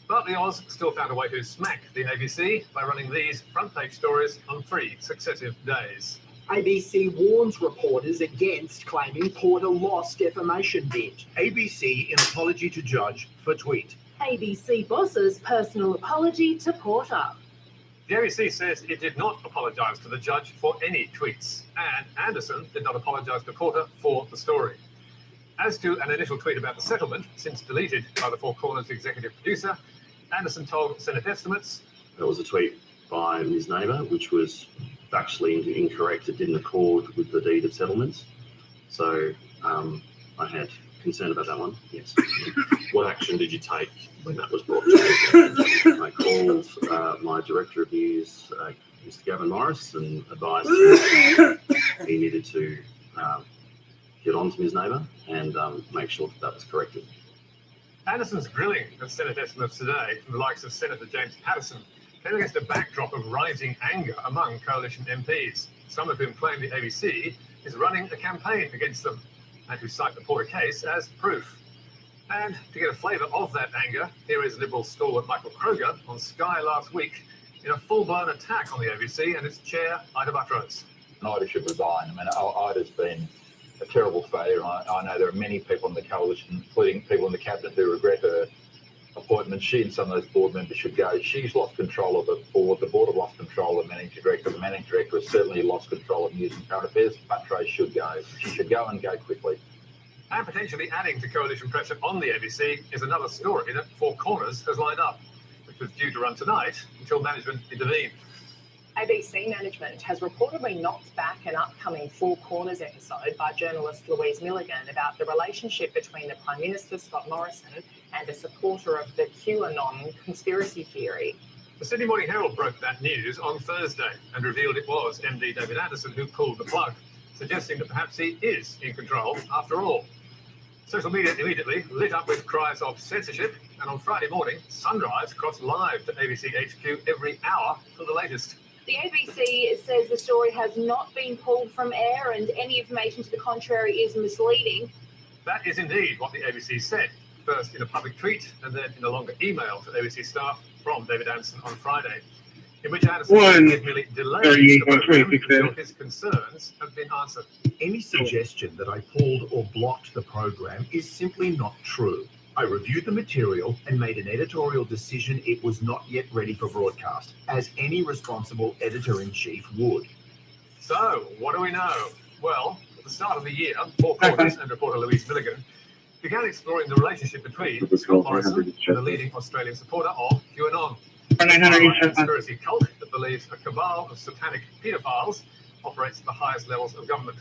But the Oz still found a way to smack the ABC by running these front-page stories on 3 successive days. ABC warns reporters against claiming Porter lost defamation bid. ABC in apology to judge for tweet. ABC boss's personal apology to Porter. The ABC says it did not apologise to the judge for any tweets, and Anderson did not apologise to Porter for the story. As to an initial tweet about the settlement, since deleted by the Four Corners executive producer, Anderson told Senate estimates, There was a tweet by Ms. Neighbour, which was factually incorrect. It didn't accord with the deed of settlements. So I had concern about that one, yes. What action did you take when that was brought to you? I called my Director of News, Mr. Gavin Morris, and advised him he needed to get on to Ms. Neighbour and make sure that was corrected. Anderson's grilling of Senate estimates today from the likes of Senator James Paterson came against a backdrop of rising anger among coalition MPs, some of whom claim the ABC is running a campaign against them, and who cite the Porter case as proof. And to get a flavour of that anger, here is Liberal stalwart Michael Kroger on Sky last week in a full-blown attack on the ABC and its chair, Ida Buttrose. Ida should resign. I mean, Ida's been a terrible failure. I know there are many people in the coalition, including people in the cabinet, who regret her appointment. She and some of those board members should go. She's lost control of the board have lost control of the managing director. The managing director has certainly lost control of news and current affairs. Buttrose should go. She should go and go quickly. And potentially adding to coalition pressure on the ABC is another story that Four Corners has lined up, which was due to run tonight until management intervened. ABC management has reportedly knocked back an upcoming Four Corners episode by journalist Louise Milligan about the relationship between the Prime Minister, Scott Morrison, and a supporter of the QAnon conspiracy theory. The Sydney Morning Herald broke that news on Thursday and revealed it was MD David Anderson who pulled the plug, suggesting that perhaps he is in control after all. Social media immediately lit up with cries of censorship, and on Friday morning, Sunrise crossed live to ABC HQ every hour for the latest. The ABC says the story has not been pulled from air and any information to the contrary is misleading. That is indeed what the ABC said, first in a public tweet and then in a longer email to ABC staff from David Anderson on Friday, in which Anderson merely delayed the program until his concerns have been answered. Any suggestion that I pulled or blocked the program is simply not true. I reviewed the material and made an editorial decision it was not yet ready for broadcast, as any responsible editor-in-chief would. So, what do we know? Well, at the start of the year, Four Corners and reporter Louise Milligan began exploring the relationship between Scott Morrison and the leading Australian supporter of QAnon, a conspiracy cult that believes a cabal of satanic paedophiles operates at the highest levels of government.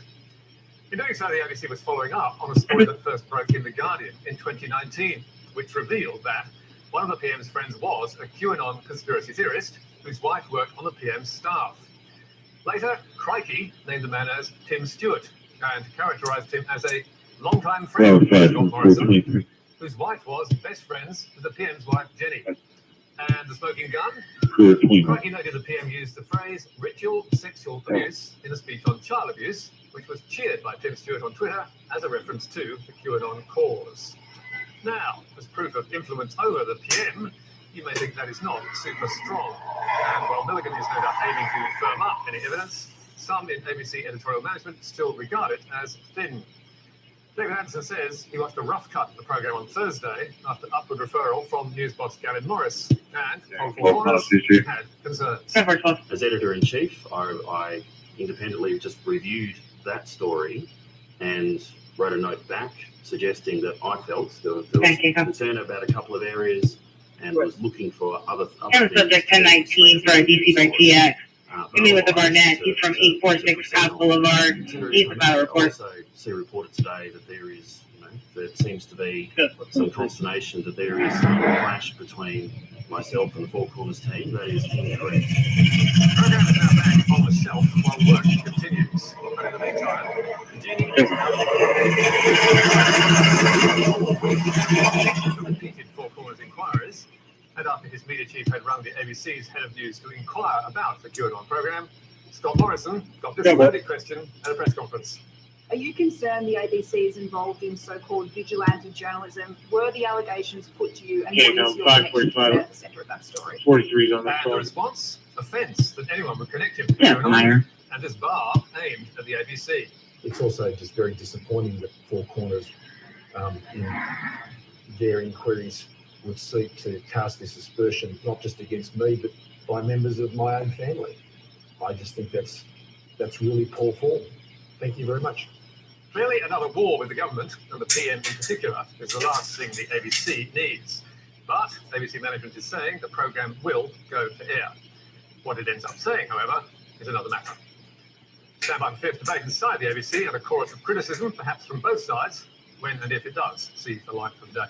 In doing so, the ABC was following up on a story that first broke in The Guardian in 2019, which revealed that one of the PM's friends was a QAnon conspiracy theorist whose wife worked on the PM's staff. Later, Crikey named the man as Tim Stewart and characterised him as a longtime friend of Scott Morrison, whose wife was best friends with the PM's wife, Jenny. And the smoking gun? Crikey noted the PM used the phrase ritual sexual abuse in a speech on child abuse, which was cheered by Tim Stewart on Twitter as a reference to the QAnon cause. Now, as proof of influence over the PM, you may think that is not super strong. And while Milligan is no doubt aiming to firm up any evidence, some in ABC editorial management still regard it as thin. David Anderson says he watched a rough cut of the programme on Thursday after upward referral from news boss Gavin Morris, and had concerns. As editor-in-chief, I independently just reviewed that story and wrote a note back suggesting that I felt there was concern about a couple of areas and was looking for other That was subject 1019 for a DC by TX. Meeting with the Barnett. He's from 846 South Boulevard. He's about a report. Also see reported today that there is, there seems to be some consternation that there is some clash between myself and the Four Corners team. That is incorrect. The programme is now back on the shelf while work continues. But in the meantime, the repeated Four Corners inquiries, and after his media chief had rung the ABC's head of news to inquire about the QAnon programme, Scott Morrison got this loaded question at a press conference. Are you concerned the ABC is involved in so-called vigilante journalism? Were the allegations put to you, and what is your connection to the centre of that story? 43's on that. And the response? Offence that anyone would connect him to QAnon, and this bar aimed at the ABC. It's also just very disappointing that Four Corners, in their inquiries, would seek to cast this aspersion not just against me, but by members of my own family. I just think that's really poor form. Thank you very much. Clearly, another war with the government, and the PM in particular, is the last thing the ABC needs. But ABC management is saying the programme will go to air. What it ends up saying, however, is another matter. Stand by for fierce debate inside the ABC and a chorus of criticism, perhaps from both sides, when and if it does see the light of day.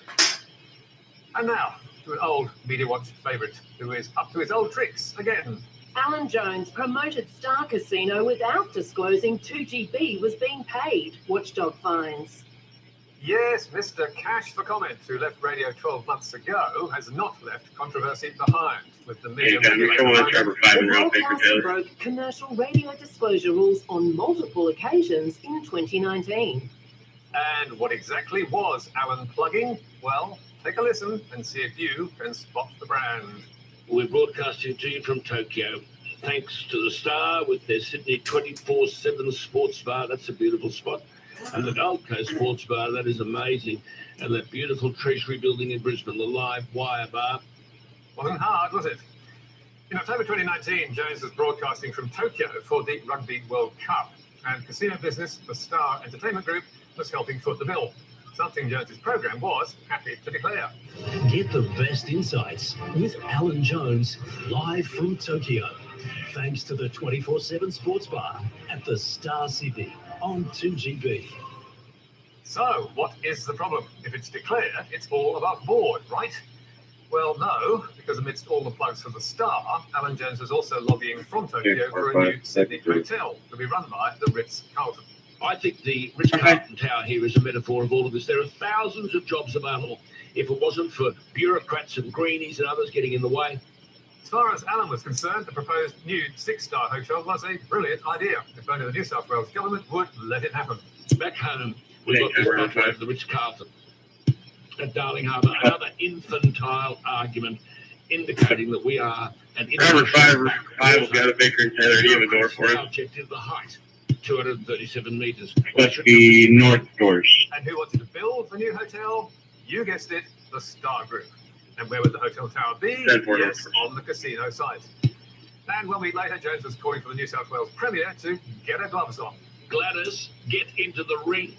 And now, to an old Media Watch favourite, who is up to his old tricks again. Alan Jones promoted Star Casino without disclosing 2GB was being paid, Watchdog finds. Yes, Mr. Cash for Comment, who left radio 12 months ago, has not left controversy behind, with the media... The broadcaster broke commercial radio disclosure rules on multiple occasions in 2019. And what exactly was Alan plugging? Well, take a listen and see if you can spot the brand. We're broadcasting to you from Tokyo. Thanks to the Star with their Sydney 24/7 sports bar. That's a beautiful spot. And the Gold Coast sports bar, that is amazing. And that beautiful Treasury building in Brisbane, the Live Wire bar. Wasn't hard, was it? In October 2019, Jones was broadcasting from Tokyo for the Rugby World Cup. And casino business, the Star Entertainment Group, was helping foot the bill. Something Jones's programme was happy to declare. Get the best insights with Alan Jones, live from Tokyo. Thanks to the 24/7 sports bar at the Star Sydney on 2GB. So, what is the problem? If it's declared, it's all above board, right? Well, no, because amidst all the plugs for the Star, Alan Jones is also lobbying from Tokyo for a new Sydney hotel to be run by the Ritz-Carlton. I think the Ritz-Carlton Tower here is a metaphor of all of this. There are thousands of jobs available. If it wasn't for bureaucrats and greenies and others getting in the way. As far as Alan was concerned, the proposed new 6-star hotel was a brilliant idea. If only the New South Wales government would let it happen. Back home, we've got this motto of the Ritz-Carlton at Darling Harbour. Another infantile argument indicating that we are an Robert Five will go to Baker and Taylor. Do you have a door for us? Objective, the height. 237 metres. That's the north doors. And who wanted to build the new hotel? You guessed it, the Star Group. And where would the hotel tower be? Yes, on the casino site. And 1 week later, Jones was calling for the New South Wales Premier to get her gloves on. Gladys, get into the ring.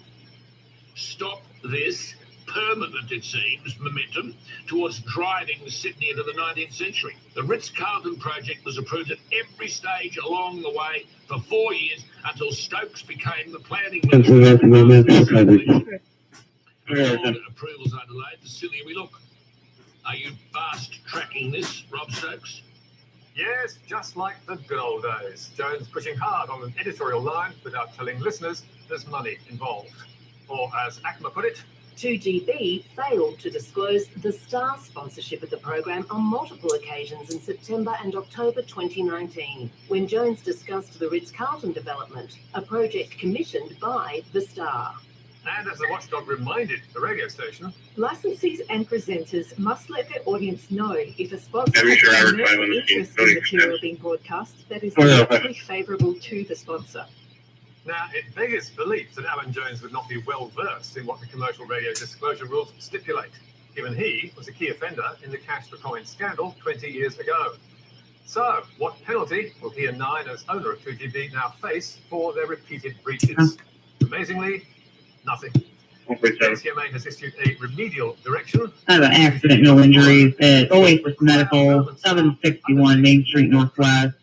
Stop this permanent, it seems, momentum towards driving Sydney into the 19th century. The Ritz-Carlton project was approved at every stage along the way for 4 years until Stokes became the planning minister. Approvals are delayed. The sillier we look. Are you fast-tracking this, Rob Stokes? Yes, just like the good old days. Jones pushing hard on an editorial line without telling listeners there's money involved. Or as ACMA put it, 2GB failed to disclose the Star sponsorship of the program on multiple occasions in September and October 2019, when Jones discussed the Ritz-Carlton development, a project commissioned by the Star. and as the watchdog reminded the radio station, licensees and presenters must let their audience know if a sponsor Every sure has hour, a commercial 5 minutes, interest in 30%. material being broadcast that is Oh, yeah. directly favourable to the sponsor. now it beggars belief that Alan Jones would not be well versed in what the commercial radio disclosure rules stipulate, given he was a key offender in the Cash for Comments scandal 20 years ago. So, what penalty will he and Nine, as owner of 2GB, now face for their repeated breaches? Amazingly, nothing. The NCMA has issued a remedial direction. I have an accident, no injuries at Oasis Medical, 761 Main Street Northwest.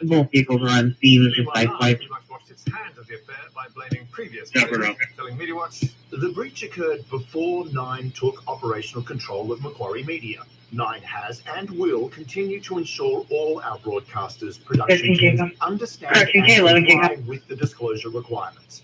Both vehicles were on scene, was just sideswiped. Pretty much washed its hands of the affair by blaming previous managers, telling Media Watch, The breach occurred before Nine took operational control of Macquarie Media. Nine has and will continue to ensure all our broadcasters' production 13K, teams come. understand 13K, and 11K, comply come. with the disclosure requirements.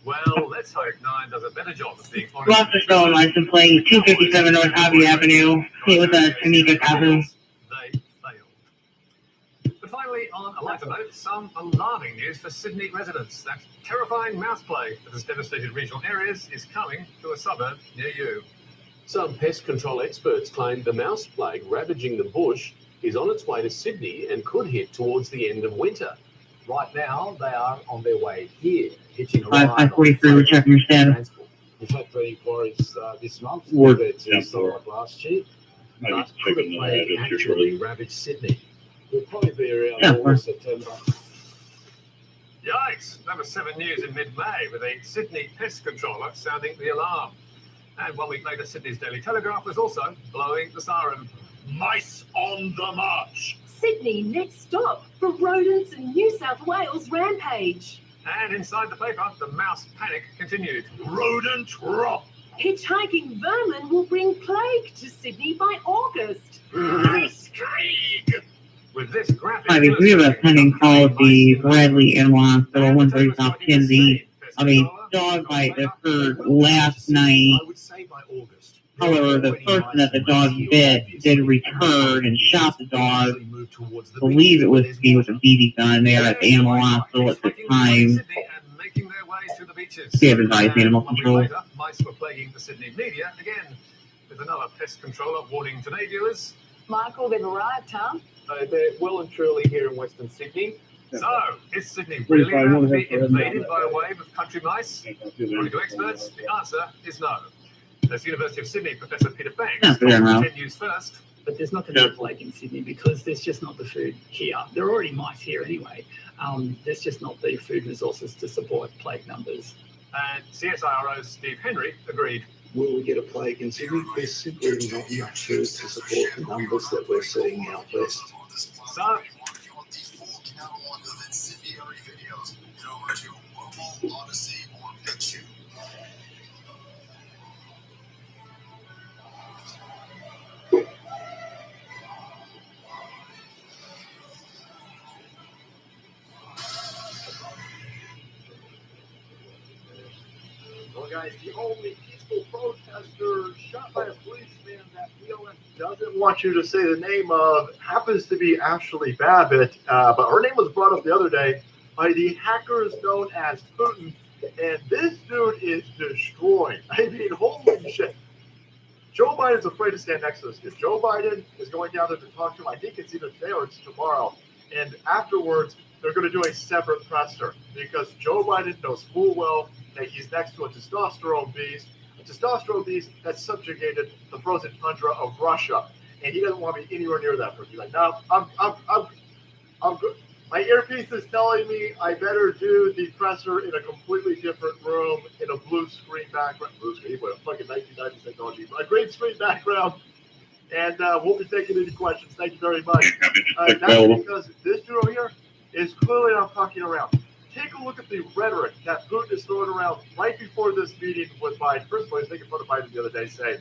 well, let's hope Nine does a better job of being honest. Lost the stolen license plate, 257 North Abbey Avenue, hit with a Tamika Avenue. They failed. But finally, on a lighter note, some alarming news for Sydney residents. That terrifying mouse plague that has devastated regional areas is coming to a suburb near you. Some pest control experts claim the mouse plague ravaging the bush is on its way to Sydney and could hit towards the end of winter. Right now, they are on their way here, hitching a ride. 5543, we're checking your status. We've had 3 inquiries this month Word. compared to summer like last year. Maybe But could the checking that plague out if you're actually sure. ravage Sydney? It'll probably be around Yeah, August, September. Yikes! That was 7 News in mid-May with a Sydney pest controller sounding the alarm. And 1 week later, Sydney's Daily Telegraph was also blowing the siren. Mice on the march! Sydney next stop for rodents in New South Wales rampage. And inside the paper, the mouse panic continued. Rodent rot! Hitchhiking vermin will bring plague to Sydney by August. Ice Craig! With this graphic... We have a pending call at the Bradley Animal Hospital, 130 South Kinsey, of a dog bite that occurred last night. I would say by August. However, the person that the dog bit did return and shot the dog. I believe it was he with a BB gun there at the animal hospital at the time. Making their way to the beaches. We have advised animal 1 week control. later, mice were plaguing the Sydney media again, with another pest controller warning today viewers. Michael, they've arrived, huh? They're well and truly here in Western Sydney. So, is Sydney really about to be invaded by a wave of country mice? According to experts, the answer is no. As University of Sydney Professor Peter Banks Yeah, told fair enough. 10 News First, But there's not going to be a plague in Sydney because there's just not the food here. There are already mice here anyway. There's just not the food resources to support plague numbers. and CSIRO's Steve Henry agreed. Will we get a plague in Sydney? There's simply not much food to support the numbers that we're seeing out west. So, Well, guys, the only peaceful protester shot by a policeman that BLM doesn't want you to say the name of happens to be Ashley Babbitt, but her name was brought up the other day by the hackers known as Putin, and this dude is destroying. I mean, holy shit. Joe Biden's afraid to stand next to this kid. Joe Biden is going down there to talk to him. I think it's either today or it's tomorrow. And afterwards, they're going to do a separate presser because Joe Biden knows full well that he's next to a testosterone beast that subjugated the frozen tundra of Russia, and he doesn't want to be anywhere near that person. He's like, no, I'm good. My earpiece is telling me I better do the presser in a completely different room in a blue screen background. Blue screen, what a fucking 1990s technology. A green screen background. And we'll be taking any questions. Thank you very much. That's because this dude over here is clearly not fucking around. Take a look at the rhetoric that Putin is throwing around right before this meeting with Biden. First of all, he's making fun of Biden the other day, saying,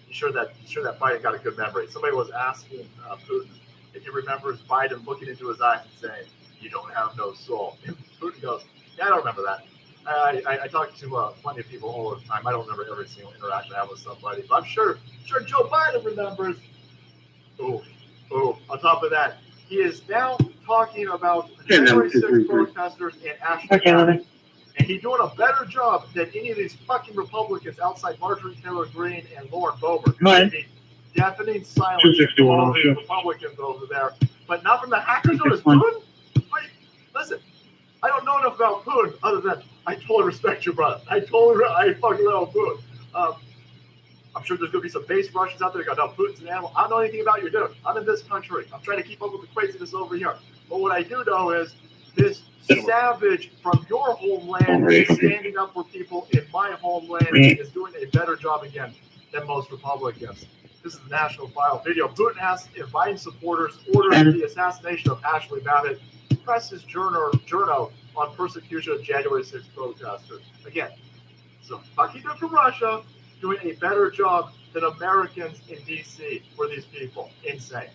"You sure that Biden got a good memory?" Somebody was asking Putin if he remembers Biden looking into his eyes and saying, "You don't have no soul." And Putin goes, "Yeah, I don't remember that. I talk to plenty of people all the time. I don't remember every single interaction I have with somebody, but I'm sure Joe Biden remembers." Oh, on top of that, he is now talking about January 6th protesters and Ashley Babbitt. And he's doing a better job than any of these fucking Republicans outside Marjorie Taylor Greene and Lauren Boebert. Maybe deafening silence from all the Republicans over there, but not from the hackers known as Putin? Wait, listen, I don't know enough about Putin other than I totally respect your brother. I fucking love Putin. I'm sure there's going to be some base Russians out there that go, "No, Putin's an animal." I don't know anything about you, dude. I'm in this country. I'm trying to keep up with the craziness over here. But what I do know is this savage from your homeland is standing up for people in my homeland and is doing a better job again than most Republicans. This is the National File video. Putin asks if Biden supporters ordered the assassination of Ashley Babbitt. Presses journo on persecution of January 6th protesters. Again, so fucking good from Russia, doing a better job than Americans in D.C. for these people. Insane.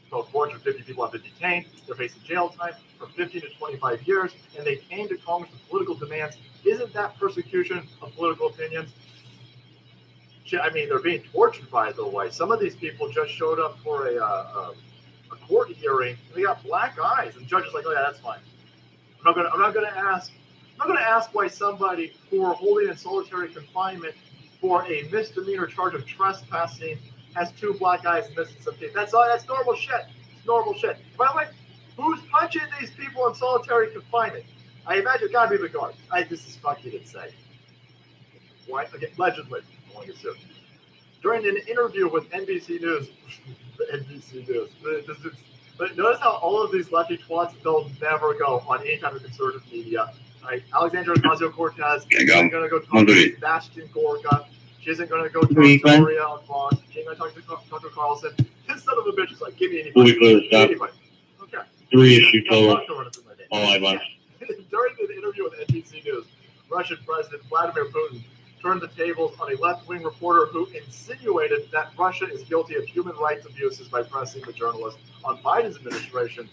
About 450 people have been detained. They're facing jail time from 15 to 25 years, and they came to Congress with political demands. Isn't that persecution of political opinions? I mean, they're being tortured, by the way. Some of these people just showed up for a court hearing, and they got black eyes, and the judge is like, "Oh yeah, that's fine." I'm not gonna ask why somebody who are holding in solitary confinement for a misdemeanor charge of trespassing has two black eyes and missing some teeth. That's normal shit. It's normal shit. By the way, who's punching these people in solitary confinement? I imagine it's gotta be the guards. This is fucking insane. Why? Again, allegedly. During an interview with NBC News, but notice how all of these lefty twats, they'll never go on any kind of conservative media. Right? Alexandria Ocasio-Cortez isn't going to go talk to Sebastian Gorka. She isn't going to go talk to Maria on Fox. She ain't going to talk to Tucker Carlson. This son of a bitch is like, "Give me anybody." Anybody. Okay. 3 issue total. All I want. During an interview with NBC News, Russian President Vladimir Putin turned the tables on a left-wing reporter who insinuated that Russia is guilty of human rights abuses by pressing the journalist on Biden's administration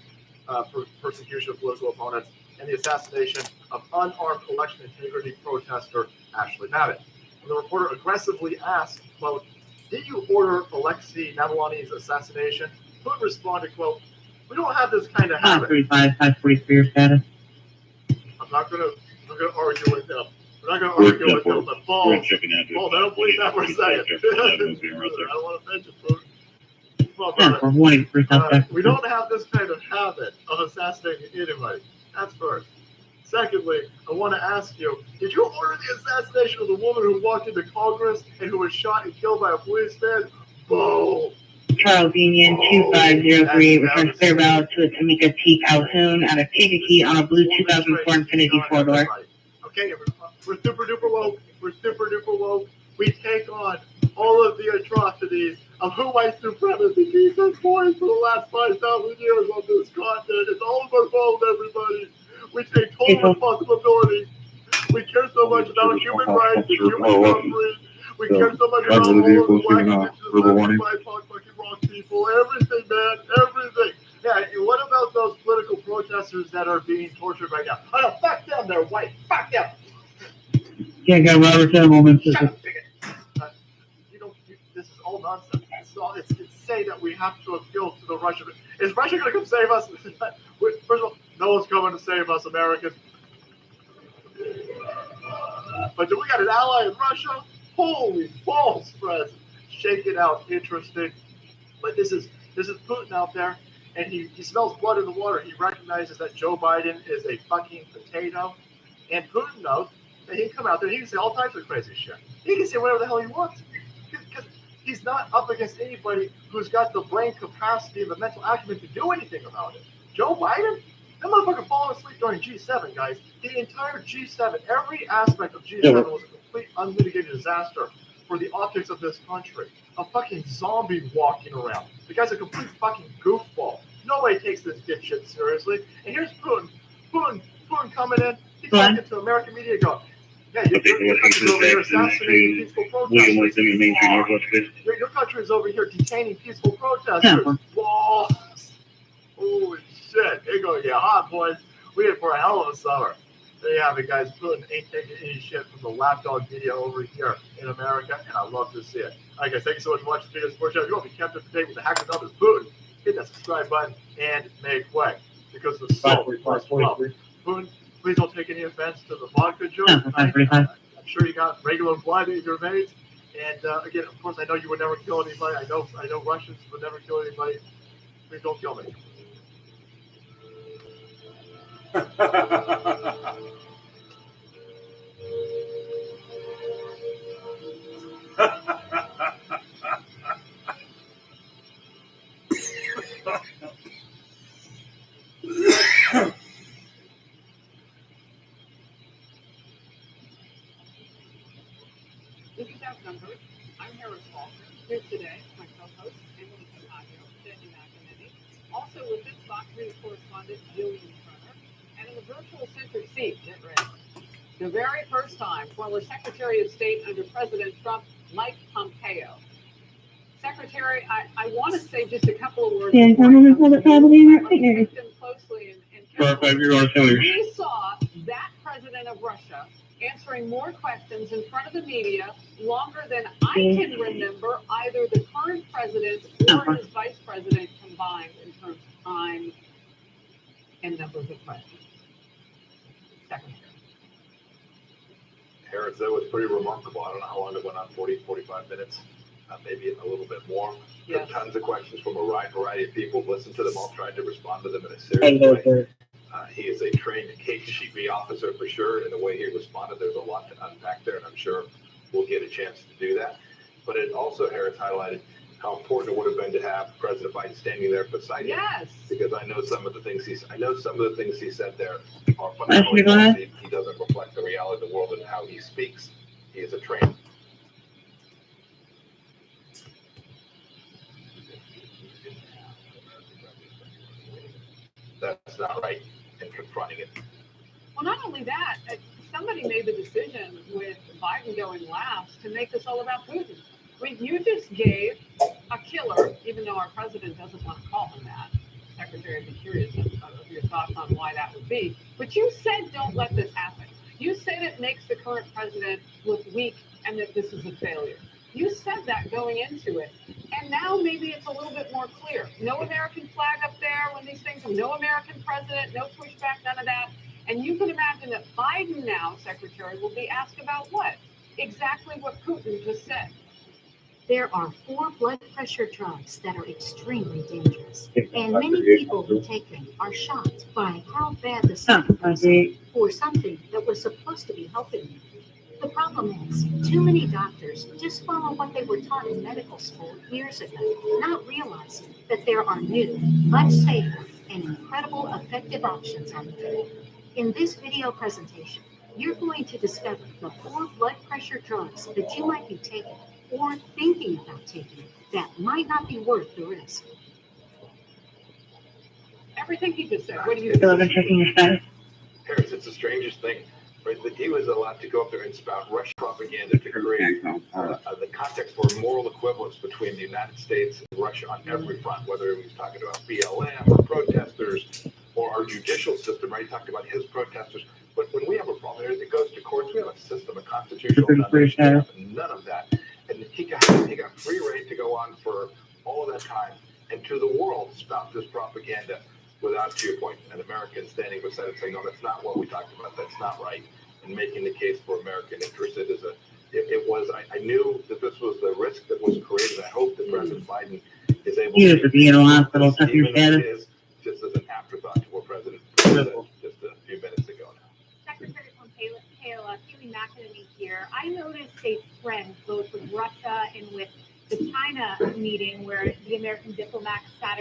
for persecution of political opponents and the assassination of unarmed election integrity protester Ashley Babbitt. And the reporter aggressively asked, quote, "Did you order Alexei Navalny's assassination?" Putin responded, quote, "We don't have this kind of habit." 543 status. I'm not going to argue with him. We're not going to argue with him, but Paul, I don't believe that for a second. I don't want to offend you, Putin. We don't have this kind of habit of assassinating anybody. That's first. Secondly, I want to ask you, did you order the assassination of the woman who walked into Congress and who was shot and killed by a policeman? Boom! Charles Union 2503 returns clear ballot to Tamika T. Calhoun out of Kankakee on a blue 2004 Infiniti 4-door. Okay, we're super duper woke. We're super duper woke. We take on all of the atrocities of who white supremacy keeps us boys for the last 5,000 years on this continent. It's all of our fault, everybody. We take total responsibility. We care so much about human rights and human suffering. We care so much about all of the black indigenous, BIPOC, fucking rock people. Everything, man. Everything. Yeah, and what about those political protesters that are being tortured right now? Oh, no, fuck them. They're white. Fuck them. Can't go Robert Templeman. This is all nonsense. It's say that we have to appeal to the Russian. Is Russia going to come save us? First of all, no one's coming to save us, Americans. But do we got an ally in Russia? Holy balls, friends. Shake it out. Interesting. But this is Putin out there, and he smells blood in the water. He recognizes that Joe Biden is a fucking potato. And Putin knows that he can come out there and he can say all types of crazy shit. He can say whatever the hell he wants. Because he's not up against anybody who's got the brain capacity and the mental acumen to do anything about it. Joe Biden, That motherfucker falling asleep during G7, guys. The entire G7, every aspect of G7 was a complete unmitigated disaster for the optics of this country. A fucking zombie walking around. The guy's a complete fucking goofball. Nobody takes this dipshit seriously. And here's Putin. Putin coming in. He's talking to American media going, yeah, your country's over here assassinating peaceful protesters. Your country is over here detaining peaceful protesters. Whoa. Holy shit. They're going to get hot, boys. We in for a hell of a summer. There you have it, guys. Putin ain't taking any shit from the lapdog media over here in America, and I love to see it. All right, guys, thank you so much for watching the Video Sports Show. If you want to be kept up to date with the hacker numbers, Putin, hit that subscribe button and make way. Because the soul must flow. Putin, please don't take any offense to the vodka joke. I'm sure you got regular blood in your veins. And again, of course, I know you would never kill anybody. I know Russians would never kill anybody. Please don't kill me. Looking at numbers, I'm Harris Walker, here today, my co-host, Emily Camacho, Jenny McEnany, also with this Fox News correspondent, Jillian Turner, and in the virtual center seat, get ready. The very first time, former Secretary of State under President Trump, Mike Pompeo. Secretary, I want to say just a couple of words. We saw that president of Russia answering more questions in front of the media longer than I can remember either the current president or his vice president combined in terms of time and numbers of questions. Secretary. Harris, that was pretty remarkable. I don't know how long it went on, 40, 45 minutes, maybe a little bit more. Yes. Tons of questions from a wide variety of people. Listened to them all, tried to respond to them in a serious way. He is a trained KGB officer for sure. In the way he responded, there's a lot to unpack there, and I'm sure we'll get a chance to do that. But it also, Harris, highlighted how important it would have been to have President Biden standing there beside him. Yes. Because I know some of the things he said there are fundamentally false. He doesn't reflect the reality of the world and how he speaks. He is a trained. That's not right. And confronting it. Well, not only that, somebody made the decision with Biden going last to make this all about Putin. I mean, you just gave a killer, even though our president doesn't want to call him that. Secretary, I'd be curious of your thoughts on why that would be. But you said don't let this happen. You said it makes the current president look weak and that this is a failure. You said that going into it. And now maybe it's a little bit more clear. No American flag up there when these things, no American president, no pushback, none of that. And you can imagine that Biden now, Secretary, will be asked about what? Exactly what Putin just said. There are 4 blood pressure drugs that are extremely dangerous, and many people who take them are shocked by how bad the side effects are for something that was supposed to be helping them. The problem is, too many doctors just follow what they were taught in medical school years ago, not realizing that there are new, much safer, and incredible effective options on the market. In this video presentation, you're going to discover the 4 blood pressure drugs that you might be taking or thinking about taking that might not be worth the risk. Everything he just said, what do you think? Harris, it's the strangest thing. Right, that he was allowed to go up there and spout Russian propaganda to create the context for moral equivalence between the United States and Russia on every front, whether he was talking about BLM or protesters or our judicial system, right? He talked about his protesters. But when we have a problem here, it goes to courts. We have a system, a constitutional foundation, none of that. And he got free reign to go on for all of that time and to the world spout this propaganda without, to your point, an American standing beside it saying, no, that's not what we talked about. That's not right. And making the case for American interest. I knew that this was the risk that was created. I hope that President Biden is able to be in a hospital, even if it is just as an afterthought to what President said just a few minutes ago now. Secretary Pompeo, Keely McEnany here. I noticed a trend both with Russia and with the China meeting where the American diplomats sat